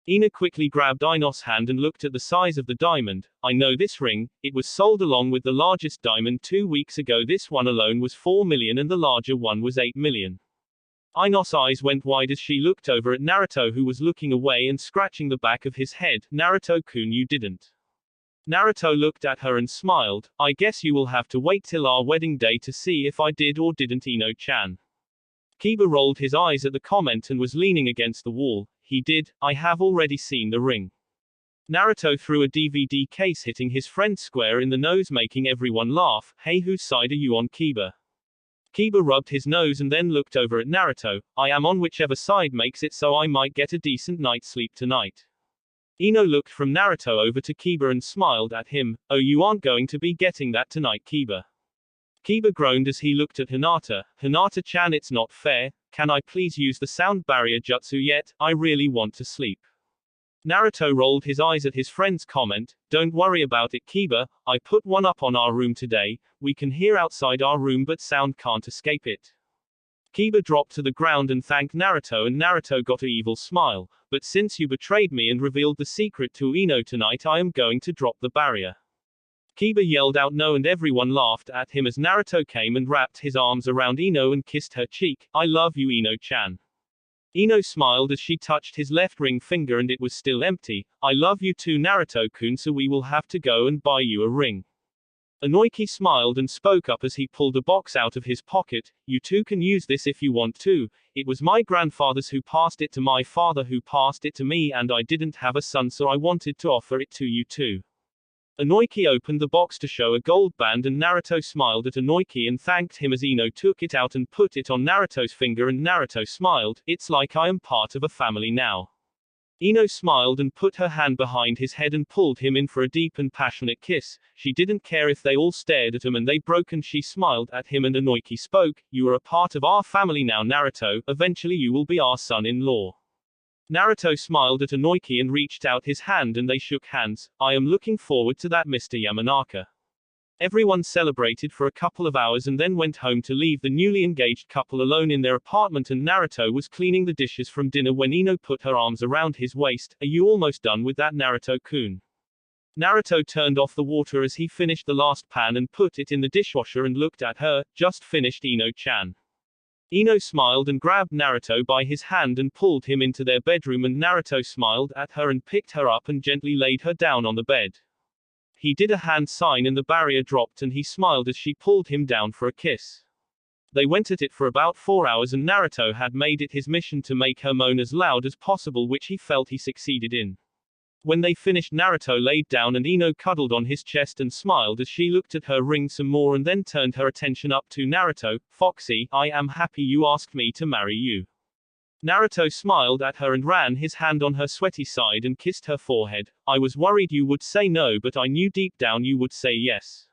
Ino quickly grabbed Ino's hand and looked at the size of the diamond. I know this ring. It was sold along with the largest diamond 2 weeks ago. This one alone was 4 million and the larger one was 8 million. Ino's eyes went wide as she looked over at Naruto, who was looking away and scratching the back of his head. Naruto-kun, you didn't. Naruto looked at her and smiled. I guess you will have to wait till our wedding day to see if I did or didn't, Ino-chan. Kiba rolled his eyes at the comment and was leaning against the wall. He did. I have already seen the ring. Naruto threw a DVD case, hitting his friend square in the nose, making everyone laugh. Hey, whose side are you on, Kiba? Kiba rubbed his nose and then looked over at Naruto. I am on whichever side makes it so I might get a decent night's sleep tonight. Ino looked from Naruto over to Kiba and smiled at him. Oh, you aren't going to be getting that tonight, Kiba. Kiba groaned as he looked at Hinata. Hinata-chan, it's not fair. Can I please use the sound barrier jutsu yet? I really want to sleep. Naruto rolled his eyes at his friend's comment. Don't worry about it, Kiba. I put one up on our room today. We can hear outside our room, but sound can't escape it. Kiba dropped to the ground and thanked Naruto, and Naruto got an evil smile. But since you betrayed me and revealed the secret to Ino tonight, I am going to drop the barrier. Kiba yelled out no, and everyone laughed at him as Naruto came and wrapped his arms around Ino and kissed her cheek. I love you, Ino-chan. Ino smiled as she touched his left ring finger and it was still empty. I love you too, Naruto-kun, so we will have to go and buy you a ring. Inoiki smiled and spoke up as he pulled a box out of his pocket. You two can use this if you want to. It was my grandfather's, who passed it to my father, who passed it to me, and I didn't have a son, so I wanted to offer it to you too. Inoiki opened the box to show a gold band, and Naruto smiled at Inoiki and thanked him as Ino took it out and put it on Naruto's finger, and Naruto smiled. It's like I am part of a family now. Ino smiled and put her hand behind his head and pulled him in for a deep and passionate kiss. She didn't care if they all stared at him and they broke, and she smiled at him, and Inoiki spoke. You are a part of our family now, Naruto. Eventually you will be our son-in-law. Naruto smiled at Inoiki and reached out his hand and they shook hands. I am looking forward to that, Mr. Yamanaka. Everyone celebrated for a couple of hours and then went home to leave the newly engaged couple alone in their apartment, and Naruto was cleaning the dishes from dinner when Ino put her arms around his waist. Are you almost done with that, Naruto-kun? Naruto turned off the water as he finished the last pan and put it in the dishwasher and looked at her. Just finished, Ino-chan. Ino smiled and grabbed Naruto by his hand and pulled him into their bedroom, and Naruto smiled at her and picked her up and gently laid her down on the bed. He did a hand sign and the barrier dropped, and he smiled as she pulled him down for a kiss. They went at it for about 4 hours, and Naruto had made it his mission to make her moan as loud as possible, which he felt he succeeded in. When they finished, Naruto laid down and Ino cuddled on his chest and smiled as she looked at her ring some more and then turned her attention up to Naruto. Foxy, I am happy you asked me to marry you. Naruto smiled at her and ran his hand on her sweaty side and kissed her forehead. I was worried you would say no, but I knew deep down you would say yes.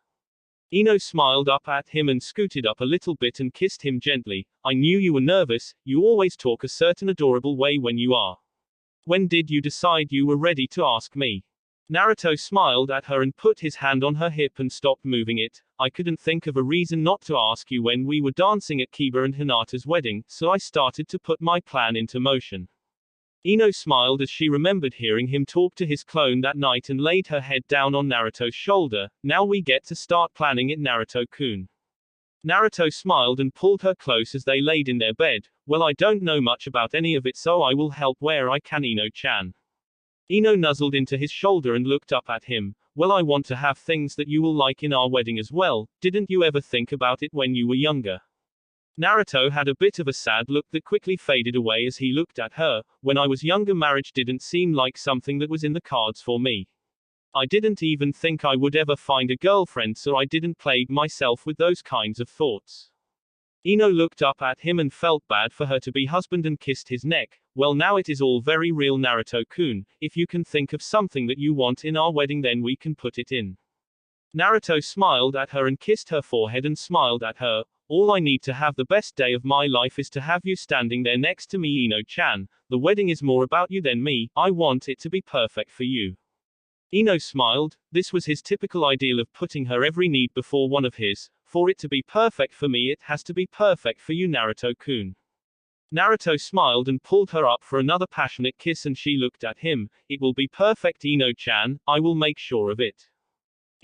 Ino smiled up at him and scooted up a little bit and kissed him gently. I knew you were nervous, you always talk a certain adorable way when you are. When did you decide you were ready to ask me? Naruto smiled at her and put his hand on her hip and stopped moving it. I couldn't think of a reason not to ask you when we were dancing at Kiba and Hinata's wedding, so I started to put my plan into motion. Ino smiled as she remembered hearing him talk to his clone that night and laid her head down on Naruto's shoulder. Now we get to start planning it, Naruto-kun. Naruto smiled and pulled her close as they laid in their bed. Well, I don't know much about any of it, so I will help where I can, Ino-chan. Ino nuzzled into his shoulder and looked up at him. Well, I want to have things that you will like in our wedding as well. Didn't you ever think about it when you were younger? Naruto had a bit of a sad look that quickly faded away as he looked at her. When I was younger, marriage didn't seem like something that was in the cards for me. I didn't even think I would ever find a girlfriend, so I didn't plague myself with those kinds of thoughts. Ino looked up at him and felt bad for her to be husband and kissed his neck. Well, now it is all very real, Naruto-kun. If you can think of something that you want in our wedding, then we can put it in. Naruto smiled at her and kissed her forehead and smiled at her. All I need to have the best day of my life is to have you standing there next to me, Ino-chan. The wedding is more about you than me. I want it to be perfect for you. Ino smiled. This was his typical ideal of putting her every need before one of his. For it to be perfect for me, it has to be perfect for you, Naruto-kun. Naruto smiled and pulled her up for another passionate kiss, and she looked at him. It will be perfect, Ino-chan. I will make sure of it.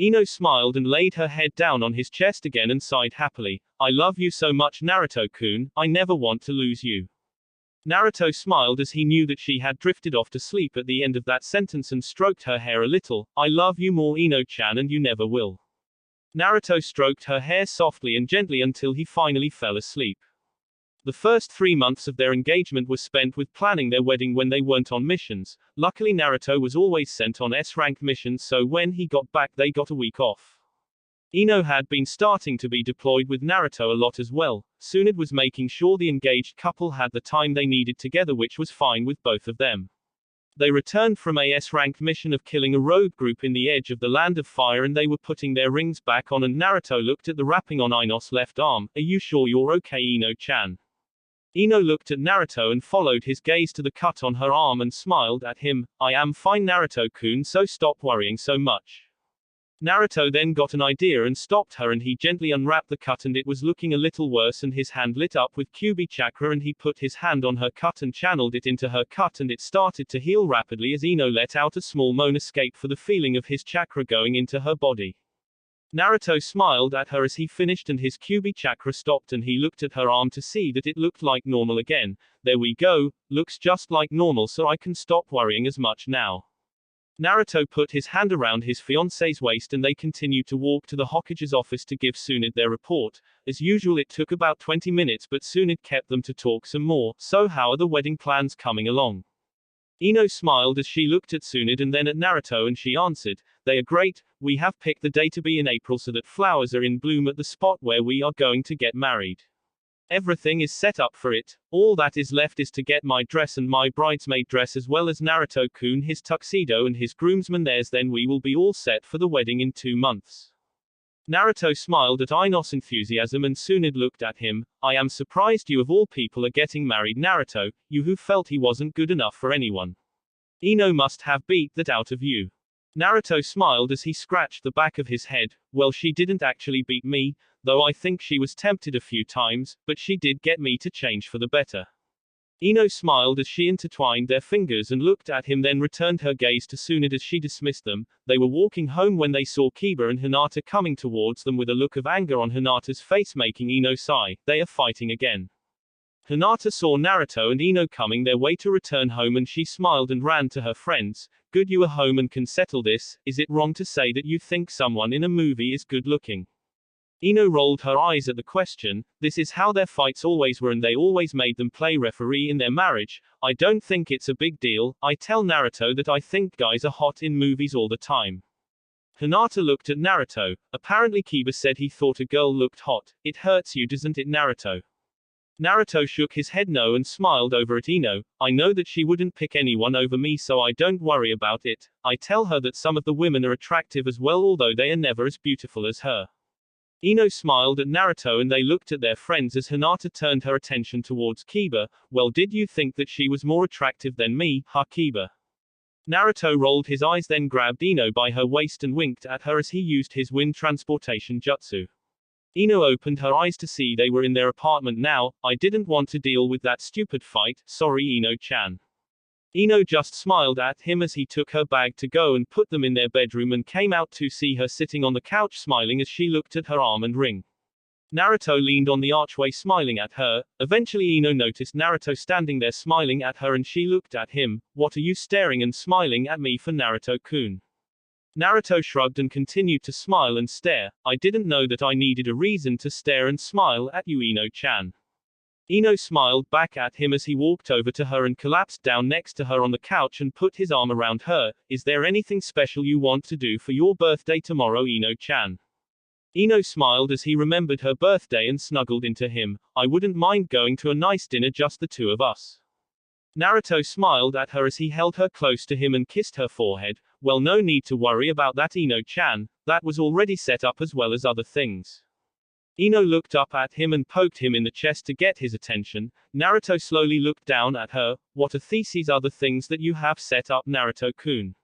Ino smiled and laid her head down on his chest again and sighed happily. I love you so much, Naruto-kun. I never want to lose you. Naruto smiled as he knew that she had drifted off to sleep at the end of that sentence and stroked her hair a little. I love you more, Ino-chan, and you never will. Naruto stroked her hair softly and gently until he finally fell asleep. The first 3 months of their engagement were spent with planning their wedding when they weren't on missions. Luckily, Naruto was always sent on S-rank missions, so when he got back they got a week off. Ino had been starting to be deployed with Naruto a lot as well. Tsunade was making sure the engaged couple had the time they needed together, which was fine with both of them. They returned from a S-ranked mission of killing a rogue group in the edge of the Land of Fire, and they were putting their rings back on, and Naruto looked at the wrapping on Ino's left arm. Are you sure you're okay, Ino-chan? Ino looked at Naruto and followed his gaze to the cut on her arm and smiled at him. I am fine, Naruto-kun, so stop worrying so much. Naruto then got an idea and stopped her, and he gently unwrapped the cut, and it was looking a little worse, and his hand lit up with Kyuubi chakra, and he put his hand on her cut and channeled it into her cut, and it started to heal rapidly as Ino let out a small moan, escape for the feeling of his chakra going into her body. Naruto smiled at her as he finished, and his Kyuubi chakra stopped, and he looked at her arm to see that it looked like normal again. There we go, looks just like normal, so I can stop worrying as much now. Naruto put his hand around his fiance's waist, and they continued to walk to the Hokage's office to give Tsunade their report. As usual, it took about 20 minutes, but Tsunade kept them to talk some more. So how are the wedding plans coming along? Ino smiled as she looked at Tsunade and then at Naruto, and she answered, they are great. We have picked the day to be in April so that flowers are in bloom at the spot where we are going to get married. Everything is set up for it. All that is left is to get my dress and my bridesmaid dress, as well as Naruto-kun his tuxedo and his groomsman theirs, then we will be all set for the wedding in 2 months. Naruto smiled at Ino's enthusiasm, and Tsunade looked at him. I am surprised you of all people are getting married, Naruto, you who felt he wasn't good enough for anyone. Ino must have beat that out of you. Naruto smiled as he scratched the back of his head. Well, she didn't actually beat me, though I think she was tempted a few times, but she did get me to change for the better. Ino smiled as she intertwined their fingers and looked at him, then returned her gaze to Tsunade as she dismissed them. They were walking home when they saw Kiba and Hinata coming towards them with a look of anger on Hinata's face, making Ino sigh. They are fighting again. Hinata saw Naruto and Ino coming their way to return home, and she smiled and ran to her friends. Good, you are home and can settle this. Is it wrong to say that you think someone in a movie is good looking? Ino rolled her eyes at the question. This is how their fights always were and they always made them play referee in their marriage. I don't think it's a big deal. I tell Naruto that I think guys are hot in movies all the time. Hinata looked at Naruto. Apparently Kiba said he thought a girl looked hot. It hurts you, doesn't it, Naruto? Naruto shook his head no and smiled over at Ino. I know that she wouldn't pick anyone over me, so I don't worry about it. I tell her that some of the women are attractive as well, although they are never as beautiful as her. Ino smiled at Naruto and they looked at their friends as Hinata turned her attention towards Kiba. Well, did you think that she was more attractive than me, huh, Kiba? Naruto rolled his eyes, then grabbed Ino by her waist and winked at her as he used his wind transportation jutsu. Ino opened her eyes to see they were in their apartment now. I didn't want to deal with that stupid fight, sorry Ino-chan. Ino just smiled at him as he took her bag to go and put them in their bedroom and came out to see her sitting on the couch smiling as she looked at her arm and ring. Naruto leaned on the archway smiling at her. Eventually Ino noticed Naruto standing there smiling at her and she looked at him. What are you staring and smiling at me for, Naruto-kun? Naruto shrugged and continued to smile and stare. I didn't know that I needed a reason to stare and smile at you, Ino-chan. Ino smiled back at him as he walked over to her and collapsed down next to her on the couch and put his arm around her. Is there anything special you want to do for your birthday tomorrow, Ino-chan? Ino smiled as he remembered her birthday and snuggled into him. I wouldn't mind going to a nice dinner, just the two of us. Naruto smiled at her as he held her close to him and kissed her forehead. Well, no need to worry about that, Ino-chan. That was already set up as well as other things. Ino looked up at him and poked him in the chest to get his attention. Naruto slowly looked down at her. What are these other things that you have set up, Naruto-kun?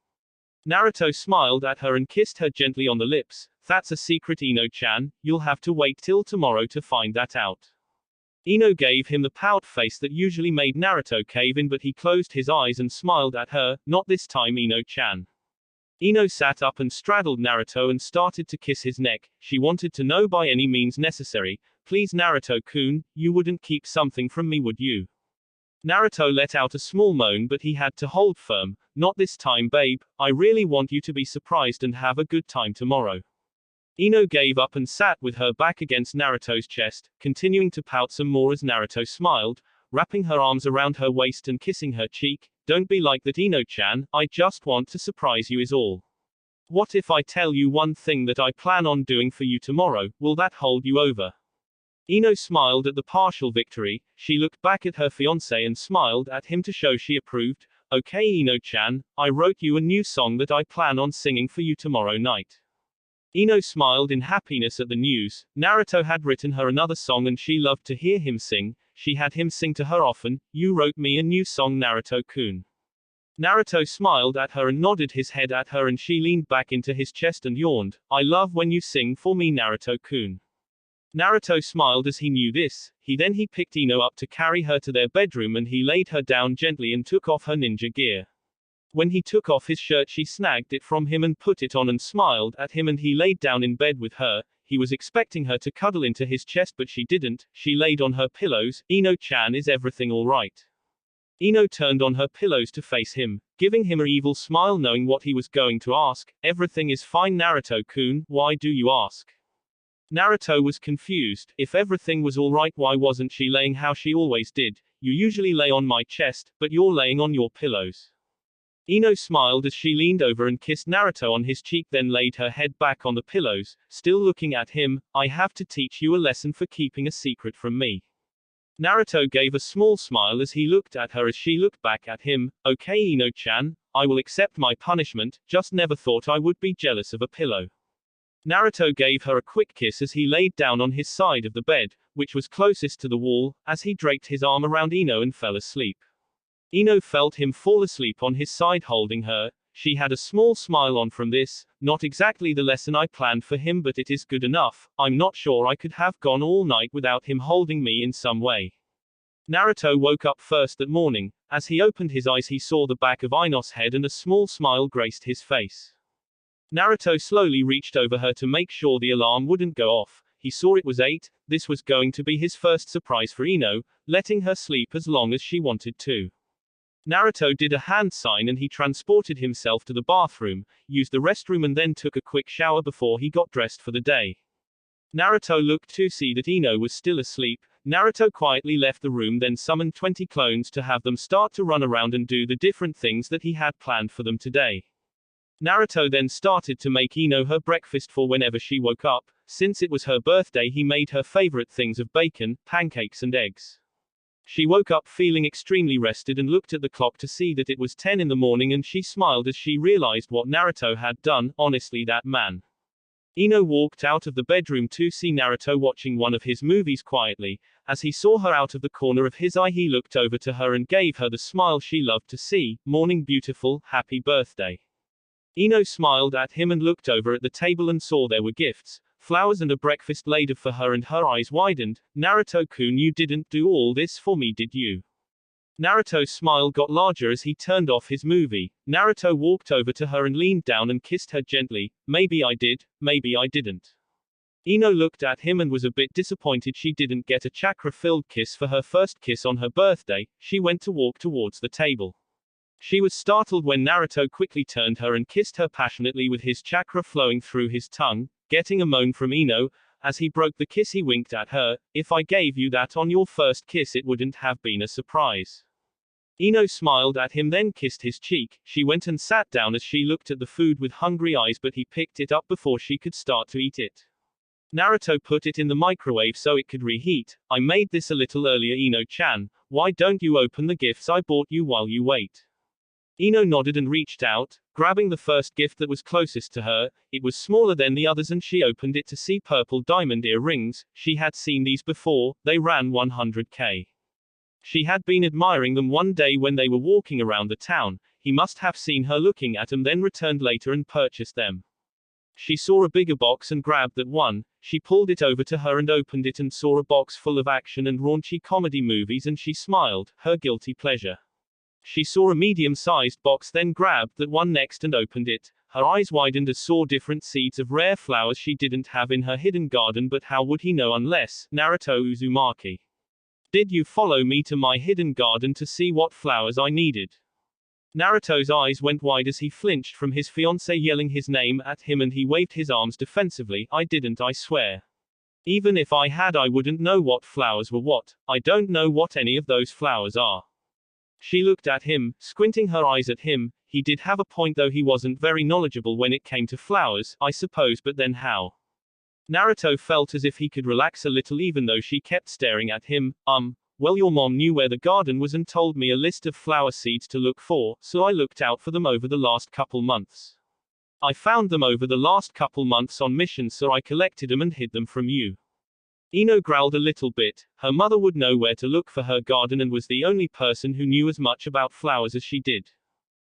Naruto smiled at her and kissed her gently on the lips. That's a secret, Ino-chan. You'll have to wait till tomorrow to find that out. Ino gave him the pout face that usually made Naruto cave in, but he closed his eyes and smiled at her. Not this time, Ino-chan. Ino sat up and straddled Naruto and started to kiss his neck. She wanted to know by any means necessary. Please, Naruto-kun, you wouldn't keep something from me, would you? Naruto let out a small moan, but he had to hold firm. Not this time, babe. I really want you to be surprised and have a good time tomorrow. Ino gave up and sat with her back against Naruto's chest, continuing to pout some more as Naruto smiled, wrapping her arms around her waist and kissing her cheek. Don't be like that, Ino-chan. I just want to surprise you is all. What if I tell you one thing that I plan on doing for you tomorrow? Will that hold you over? Ino smiled at the partial victory. She looked back at her fiancé and smiled at him to show she approved. Okay, Ino-chan, I wrote you a new song that I plan on singing for you tomorrow night. Ino smiled in happiness at the news. Naruto had written her another song and she loved to hear him sing. She had him sing to her often. You wrote me a new song, Naruto-kun. Naruto smiled at her and nodded his head at her and she leaned back into his chest and yawned. I love when you sing for me, Naruto-kun. Naruto smiled as he knew this. He picked Ino up to carry her to their bedroom and he laid her down gently and took off her ninja gear. When he took off his shirt, she snagged it from him and put it on and smiled at him and he laid down in bed with her. He was expecting her to cuddle into his chest, but she didn't. She laid on her pillows. Ino-chan, is everything alright? Ino turned on her pillows to face him, giving him an evil smile knowing what he was going to ask. Everything is fine, Naruto-kun, why do you ask? Naruto was confused. If everything was alright, why wasn't she laying how she always did? You usually lay on my chest, but you're laying on your pillows. Ino smiled as she leaned over and kissed Naruto on his cheek, then laid her head back on the pillows, still looking at him. I have to teach you a lesson for keeping a secret from me. Naruto gave a small smile as he looked at her as she looked back at him. Okay, Ino-chan, I will accept my punishment, just never thought I would be jealous of a pillow. Naruto gave her a quick kiss as he laid down on his side of the bed, which was closest to the wall, as he draped his arm around Ino and fell asleep. Ino felt him fall asleep on his side holding her. She had a small smile on from this. Not exactly the lesson I planned for him, but it is good enough. I'm not sure I could have gone all night without him holding me in some way. Naruto woke up first that morning. As he opened his eyes, he saw the back of Ino's head and a small smile graced his face. Naruto slowly reached over her to make sure the alarm wouldn't go off. He saw it was 8. This was going to be his first surprise for Ino, letting her sleep as long as she wanted to. Naruto did a hand sign and he transported himself to the bathroom, used the restroom and then took a quick shower before he got dressed for the day. Naruto looked to see that Ino was still asleep. Naruto quietly left the room, then summoned 20 clones to have them start to run around and do the different things that he had planned for them today. Naruto then started to make Ino her breakfast for whenever she woke up. Since it was her birthday, he made her favorite things of bacon, pancakes and eggs. She woke up feeling extremely rested and looked at the clock to see that it was 10 in the morning, and she smiled as she realized what Naruto had done. Honestly, that man. Ino walked out of the bedroom to see Naruto watching one of his movies quietly. As he saw her out of the corner of his eye, he looked over to her and gave her the smile she loved to see. Morning beautiful, happy birthday. Ino smiled at him and looked over at the table and saw there were gifts, flowers and a breakfast laid for her, and her eyes widened. Naruto-kun, you didn't do all this for me, did you? Naruto's smile got larger as he turned off his movie. Naruto walked over to her and leaned down and kissed her gently. Maybe I did, maybe I didn't. Ino looked at him and was a bit disappointed she didn't get a chakra-filled kiss for her first kiss on her birthday. She went to walk towards the table. She was startled when Naruto quickly turned her and kissed her passionately with his chakra flowing through his tongue. Getting a moan from Ino, as he broke the kiss, he winked at her. If I gave you that on your first kiss, it wouldn't have been a surprise. Ino smiled at him, then kissed his cheek. She went and sat down as she looked at the food with hungry eyes, but he picked it up before she could start to eat it. Naruto put it in the microwave so it could reheat. I made this a little earlier, Ino-chan. Why don't you open the gifts I bought you while you wait? Ino nodded and reached out, grabbing the first gift that was closest to her. It was smaller than the others and she opened it to see purple diamond earrings. She had seen these before, they ran 100k. She had been admiring them one day when they were walking around the town. He must have seen her looking at them, then returned later and purchased them. She saw a bigger box and grabbed that one. She pulled it over to her and opened it and saw a box full of action and raunchy comedy movies, and she smiled, her guilty pleasure. She saw a medium-sized box, then grabbed that one next and opened it. Her eyes widened as saw different seeds of rare flowers she didn't have in her hidden garden, but how would he know unless Naruto Uzumaki? Did you follow me to my hidden garden to see what flowers I needed? Naruto's eyes went wide as he flinched from his fiancée yelling his name at him, and he waved his arms defensively. I didn't, I swear. Even if I had, I wouldn't know what flowers were what. I don't know what any of those flowers are. She looked at him, squinting her eyes at him. He did have a point, though he wasn't very knowledgeable when it came to flowers, I suppose, but then how? Naruto felt as if he could relax a little even though she kept staring at him. Well, your mom knew where the garden was and told me a list of flower seeds to look for, so I looked out for them over the last couple months. I found them over the last couple months on mission, so I collected them and hid them from you. Ino growled a little bit. Her mother would know where to look for her garden and was the only person who knew as much about flowers as she did.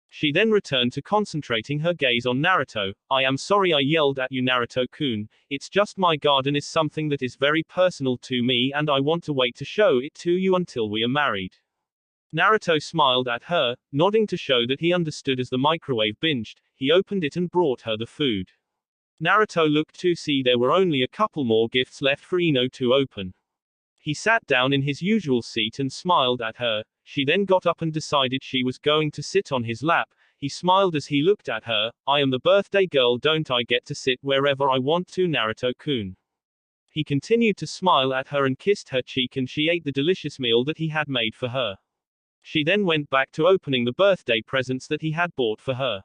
She then returned to concentrating her gaze on Naruto. I am sorry I yelled at you, Naruto-kun. It's just my garden is something that is very personal to me and I want to wait to show it to you until we are married. Naruto smiled at her, nodding to show that he understood. As the microwave binged, he opened it and brought her the food. Naruto looked to see there were only a couple more gifts left for Ino to open. He sat down in his usual seat and smiled at her. She then got up and decided she was going to sit on his lap. He smiled as he looked at her. I am the birthday girl, don't I get to sit wherever I want to, Naruto-kun? He continued to smile at her and kissed her cheek, and she ate the delicious meal that he had made for her. She then went back to opening the birthday presents that he had bought for her.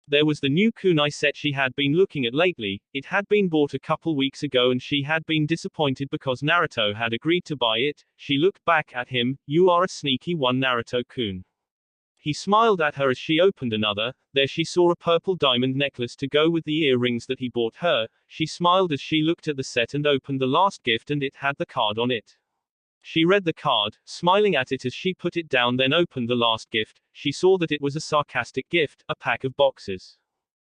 There was the new kunai set she had been looking at lately. It had been bought a couple weeks ago and she had been disappointed because Naruto had agreed to buy it. She looked back at him. You are a sneaky one, Naruto-kun. He smiled at her as she opened another. There she saw a purple diamond necklace to go with the earrings that he bought her. She smiled as she looked at the set and opened the last gift, and it had the card on it. She read the card, smiling at it as she put it down, then opened the last gift. She saw that it was a sarcastic gift, a pack of boxes.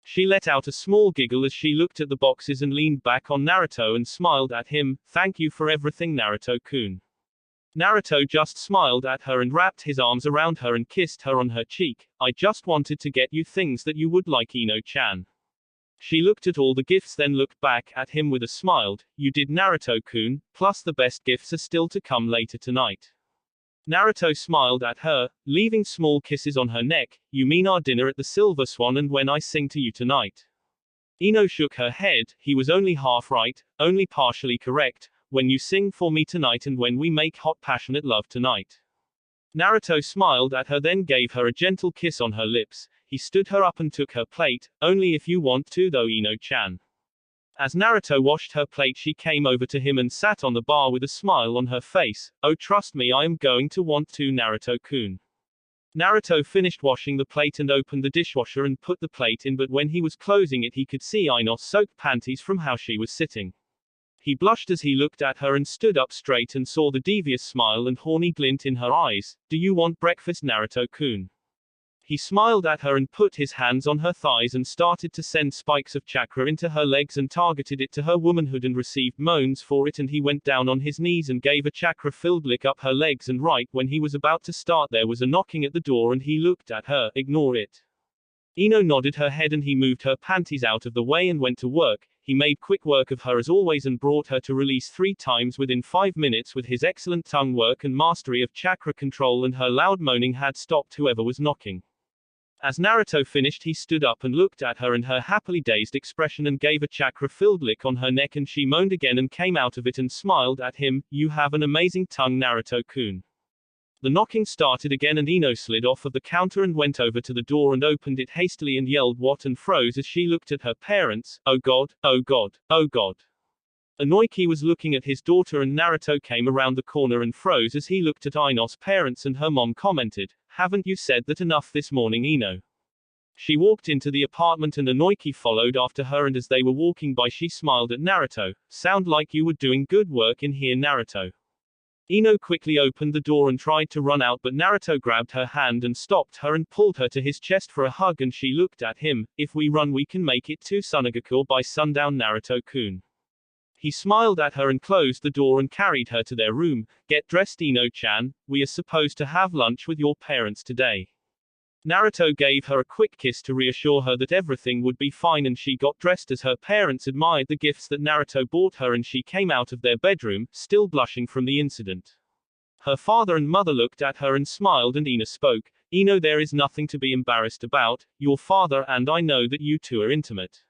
She let out a small giggle as she looked at the boxes and leaned back on Naruto and smiled at him. Thank you for everything, Naruto-kun. Naruto just smiled at her and wrapped his arms around her and kissed her on her cheek. I just wanted to get you things that you would like, Ino-chan. She looked at all the gifts, then looked back at him with a smile. You did, Naruto-kun, plus the best gifts are still to come later tonight. Naruto smiled at her, leaving small kisses on her neck. You mean our dinner at the Silver Swan and when I sing to you tonight? Ino shook her head. He was only half right, only partially correct. When you sing for me tonight and when we make hot passionate love tonight. Naruto smiled at her, then gave her a gentle kiss on her lips. He stood her up and took her plate. Only if you want to though, Ino-chan. As Naruto washed her plate, she came over to him and sat on the bar with a smile on her face. Oh, trust me, I am going to want to, Naruto-kun. Naruto finished washing the plate and opened the dishwasher and put the plate in, but when he was closing it he could see Ino's soaked panties from how she was sitting. He blushed as he looked at her and stood up straight and saw the devious smile and horny glint in her eyes. Do you want breakfast, Naruto-kun? He smiled at her and put his hands on her thighs and started to send spikes of chakra into her legs and targeted it to her womanhood and received moans for it, and he went down on his knees and gave a chakra-filled lick up her legs, and right when he was about to start there was a knocking at the door and he looked at her. Ignore it. Ino nodded her head and he moved her panties out of the way and went to work. He made quick work of her as always and brought her to release 3 times within 5 minutes with his excellent tongue work and mastery of chakra control, and her loud moaning had stopped whoever was knocking. As Naruto finished he stood up and looked at her and her happily dazed expression and gave a chakra-filled lick on her neck, and she moaned again and came out of it and smiled at him. You have an amazing tongue, Naruto-kun. The knocking started again and Ino slid off of the counter and went over to the door and opened it hastily and yelled what and froze as she looked at her parents. Oh god, oh god, oh god. Inoiki was looking at his daughter and Naruto came around the corner and froze as he looked at Ino's parents, and her mom commented, haven't you said that enough this morning, Ino? She walked into the apartment and Inoiki followed after her, and as they were walking by she smiled at Naruto. Sound like you were doing good work in here, Naruto. Ino quickly opened the door and tried to run out, but Naruto grabbed her hand and stopped her and pulled her to his chest for a hug, and she looked at him. If we run we can make it to Sunagaku by sundown, Naruto-kun. He smiled at her and closed the door and carried her to their room. Get dressed, Ino-chan, we are supposed to have lunch with your parents today. Naruto gave her a quick kiss to reassure her that everything would be fine, and she got dressed as her parents admired the gifts that Naruto bought her, and she came out of their bedroom, still blushing from the incident. Her father and mother looked at her and smiled, and Ino spoke. Ino, there is nothing to be embarrassed about. Your father and I know that you two are intimate.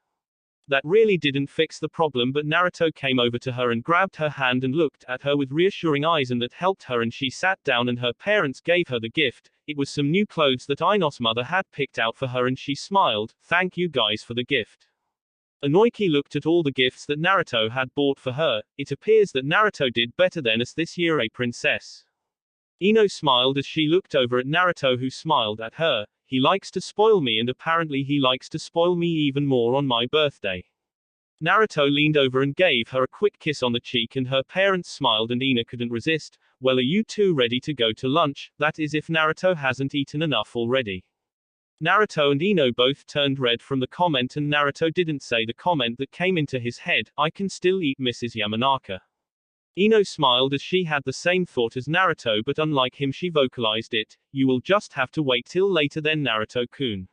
That really didn't fix the problem, but Naruto came over to her and grabbed her hand and looked at her with reassuring eyes, and that helped her, and she sat down and her parents gave her the gift. It was some new clothes that Ino's mother had picked out for her, and she smiled. Thank you guys for the gift. Inoiki looked at all the gifts that Naruto had bought for her. It appears that Naruto did better than us this year, a princess. Ino smiled as she looked over at Naruto, who smiled at her. He likes to spoil me, and apparently he likes to spoil me even more on my birthday. Naruto leaned over and gave her a quick kiss on the cheek, and her parents smiled and Ino couldn't resist. Well, are you two ready to go to lunch? That is, if Naruto hasn't eaten enough already. Naruto and Ino both turned red from the comment, and Naruto didn't say the comment that came into his head, I can still eat, Mrs. Yamanaka. Ino smiled as she had the same thought as Naruto, but unlike him she vocalized it. You will just have to wait till later then, Naruto-kun.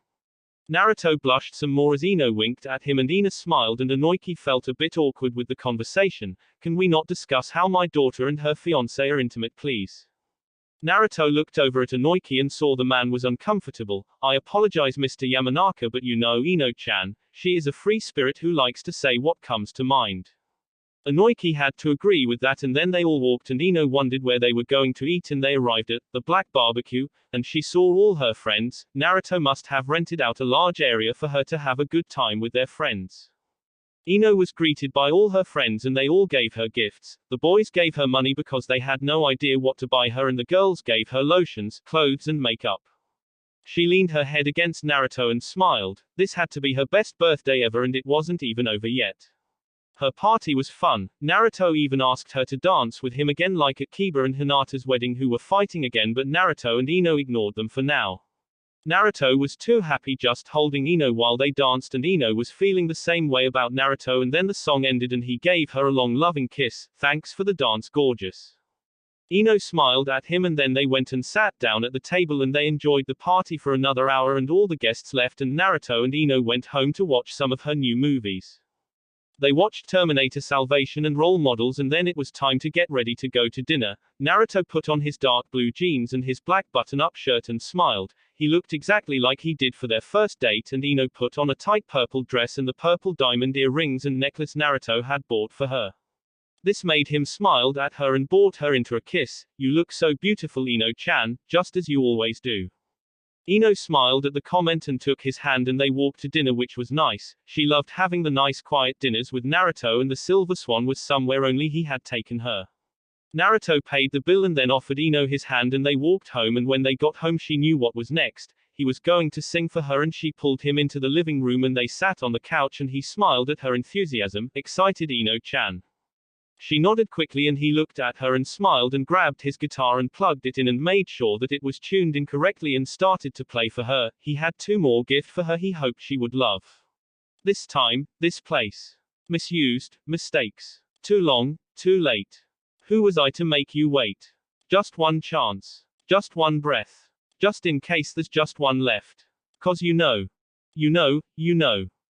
Naruto blushed some more as Ino winked at him, and Ino smiled, and Inoiki felt a bit awkward with the conversation. Can we not discuss how my daughter and her fiancé are intimate, please? Naruto looked over at Inoiki and saw the man was uncomfortable. I apologize, Mr. Yamanaka, but you know Ino-chan, she is a free spirit who likes to say what comes to mind. Inoiki had to agree with that, and then they all walked, and Ino wondered where they were going to eat, and they arrived at the Black Barbecue, and she saw all her friends. Naruto must have rented out a large area for her to have a good time with their friends. Ino was greeted by all her friends and they all gave her gifts. The boys gave her money because they had no idea what to buy her, and the girls gave her lotions, clothes and makeup. She leaned her head against Naruto and smiled. This had to be her best birthday ever, and it wasn't even over yet. Her party was fun. Naruto even asked her to dance with him again, like at Kiba and Hinata's wedding, who were fighting again, but Naruto and Ino ignored them for now. Naruto was too happy just holding Ino while they danced, and Ino was feeling the same way about Naruto, and then the song ended and he gave her a long loving kiss. Thanks for the dance, gorgeous. Ino smiled at him, and then they went and sat down at the table and they enjoyed the party for another hour, and all the guests left and Naruto and Ino went home to watch some of her new movies. They watched Terminator Salvation and Role Models, and then it was time to get ready to go to dinner. Naruto put on his dark blue jeans and his black button-up shirt and smiled. he looked exactly like he did for their first date, and Ino put on a tight purple dress and the purple diamond earrings and necklace Naruto had bought for her. This made him smiled at her and brought her into a kiss. You look so beautiful, Ino-chan, just as you always do. Ino smiled at the comment and took his hand, and they walked to dinner, which was nice. She loved having the nice quiet dinners with Naruto, and the Silver Swan was somewhere only he had taken her. Naruto paid the bill and then offered Ino his hand, and they walked home, and when they got home she knew what was next. He was going to sing for her, and she pulled him into the living room and they sat on the couch, and he smiled at her enthusiasm. Excited, Ino-chan. She nodded quickly and he looked at her and smiled and grabbed his guitar and plugged it in and made sure that it was tuned in correctly and started to play for her. He had 2 more gifts for her he hoped she would love. This time, this place. Misused, mistakes. Too long, too late. Who was I to make you wait? Just one chance. Just one breath. Just in case there's just one left. 'Cause you know,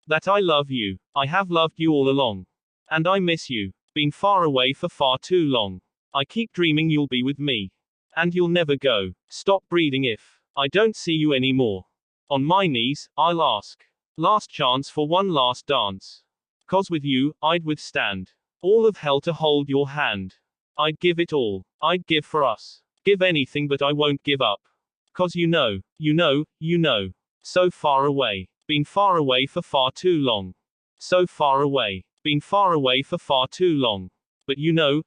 that I love you. I have loved you all along. And I miss you. Been far away for far too long. I keep dreaming you'll be with me. And you'll never go. Stop breathing if I don't see you anymore. On my knees, I'll ask. Last chance for one last dance. 'Cause with you, I'd withstand all of hell to hold your hand. I'd give it all. I'd give for us. Give anything, but I won't give up. 'Cause you know. So far away. Been far away for far too long. So far away. Been far away for far too long. But you know.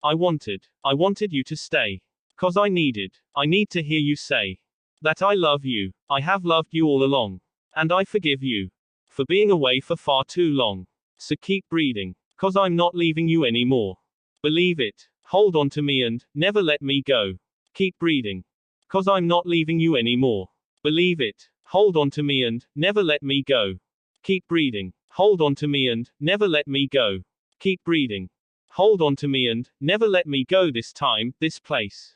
I wanted you to stay. 'Cause I need to hear you say that I love you. I have loved you all along. And I forgive you for being away for far too long. So keep breathing. 'Cause I'm not leaving you anymore. Believe it. Hold on to me and never let me go. Keep breathing. 'Cause I'm not leaving you anymore. Believe it. Hold on to me and never let me go. Keep breathing. Hold on to me and never let me go. Keep breathing. Hold on to me and never let me go. This time, this place.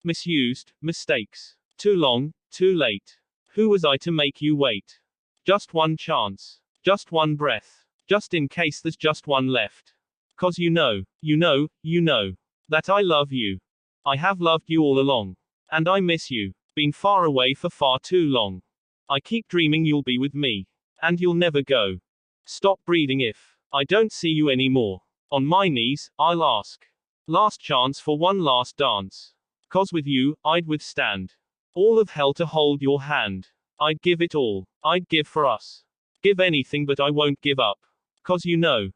Misused, mistakes. Too long, too late. Who was I to make you wait? Just one chance. Just one breath. Just in case there's just one left. 'Cause you know, that I love you. I have loved you all along. And I miss you. Been far away for far too long. I keep dreaming you'll be with me. And you'll never go. Stop breathing if I don't see you anymore. On my knees, I'll ask. Last chance for one last dance. 'Cause with you, I'd withstand all of hell to hold your hand. I'd give it all. I'd give for us. Give anything, but I won't give up. 'Cause you know.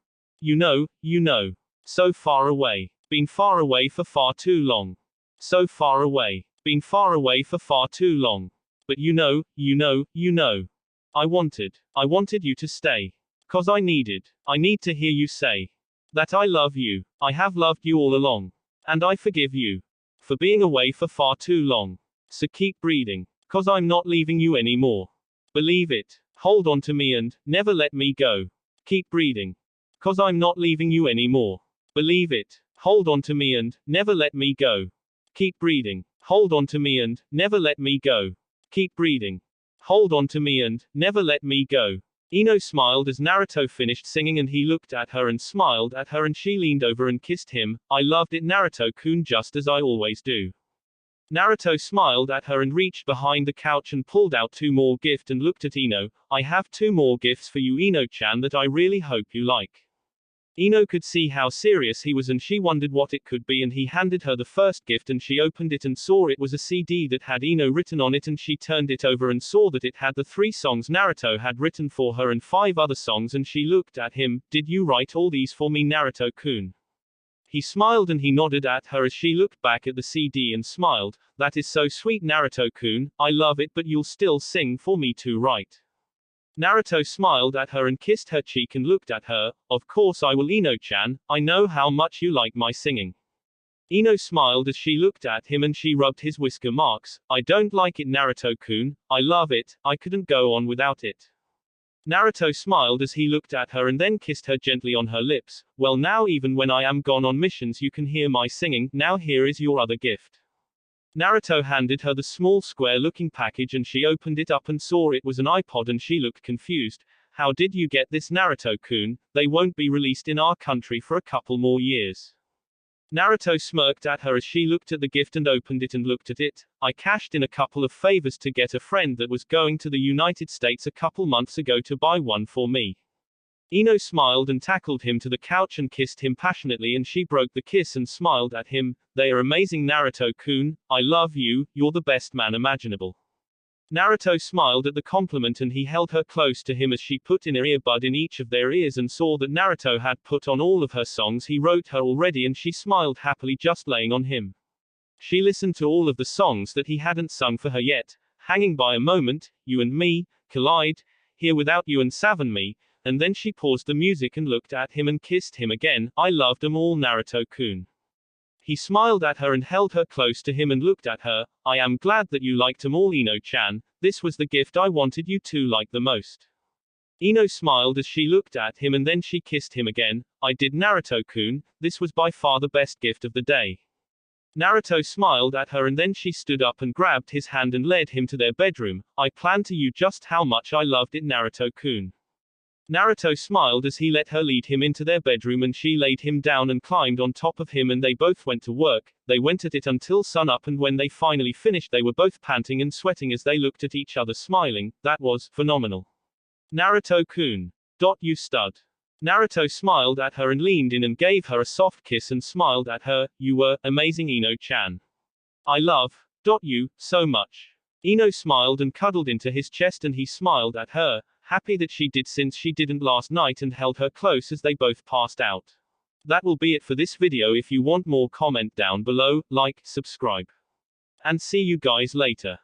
So far away. Been far away for far too long. So far away. Been far away for far too long. But you know. I wanted you to stay. 'Cause I need to hear you say that I love you. I have loved you all along. And I forgive you for being away for far too long. So keep breathing. 'Cause I'm not leaving you anymore. Believe it. Hold on to me and never let me go. Keep breathing. 'Cause I'm not leaving you anymore. Believe it. Hold on to me and never let me go. Keep breathing. Hold on to me and never let me go. Keep breathing. Hold on to me and never let me go. Ino smiled as Naruto finished singing, and he looked at her and smiled at her, and she leaned over and kissed him. I loved it, Naruto-kun, just as I always do. Naruto smiled at her and reached behind the couch and pulled out 2 more gifts and looked at Ino. I have 2 more gifts for you, Ino-chan, that I really hope you like. Ino could see how serious he was, and she wondered what it could be, and he handed her the first gift, and she opened it and saw it was a CD that had Ino written on it, and she turned it over and saw that it had the 3 songs Naruto had written for her and 5 other songs, and she looked at him. Did you write all these for me, Naruto-kun? He smiled and he nodded at her as she looked back at the CD and smiled. That is so sweet, Naruto-kun. I love it, but you'll still sing for me too, right? Naruto smiled at her and kissed her cheek and looked at her. Of course I will, Ino-chan. I know how much you like my singing. Ino smiled as she looked at him and she rubbed his whisker marks. I don't like it, Naruto-kun. I love it. I couldn't go on without it. Naruto smiled as he looked at her and then kissed her gently on her lips. Well, now even when I am gone on missions you can hear my singing. Now here is your other gift. Naruto handed her the small square-looking package and she opened it up and saw it was an iPod and she looked confused. How did you get this, Naruto-kun? They won't be released in our country for a couple more years. Naruto smirked at her as she looked at the gift and opened it and looked at it. I cashed in a couple of favors to get a friend that was going to the United States a couple months ago to buy one for me. Ino smiled and tackled him to the couch and kissed him passionately, and she broke the kiss and smiled at him. They are amazing, Naruto-kun. I love you, you're the best man imaginable. Naruto smiled at the compliment and he held her close to him as she put in an earbud in each of their ears and saw that Naruto had put on all of her songs he wrote her already, and she smiled happily just laying on him. She listened to all of the songs that he hadn't sung for her yet, hanging by a moment, You and Me, Collide, Here Without You and Seven Me, and then she paused the music and looked at him and kissed him again. I loved them all, Naruto-kun. He smiled at her and held her close to him and looked at her. I am glad that you liked them all, Ino-chan. This was the gift I wanted you to like the most. Ino smiled as she looked at him and then she kissed him again. I did, Naruto-kun. This was by far the best gift of the day. Naruto smiled at her and then she stood up and grabbed his hand and led him to their bedroom. I planned to you just how much I loved it, Naruto-kun. Naruto smiled as he let her lead him into their bedroom and she laid him down and climbed on top of him and they both went to work. They went at it until sunup, and when they finally finished they were both panting and sweating as they looked at each other smiling. That was phenomenal. Naruto-kun. You stud. Naruto smiled at her and leaned in and gave her a soft kiss and smiled at her. You were amazing, Ino-chan. I love you so much. Ino smiled and cuddled into his chest and he smiled at her, happy that she did since she didn't last night, and held her close as they both passed out. That will be it for this video. If you want more, comment down below, like, subscribe. And see you guys later.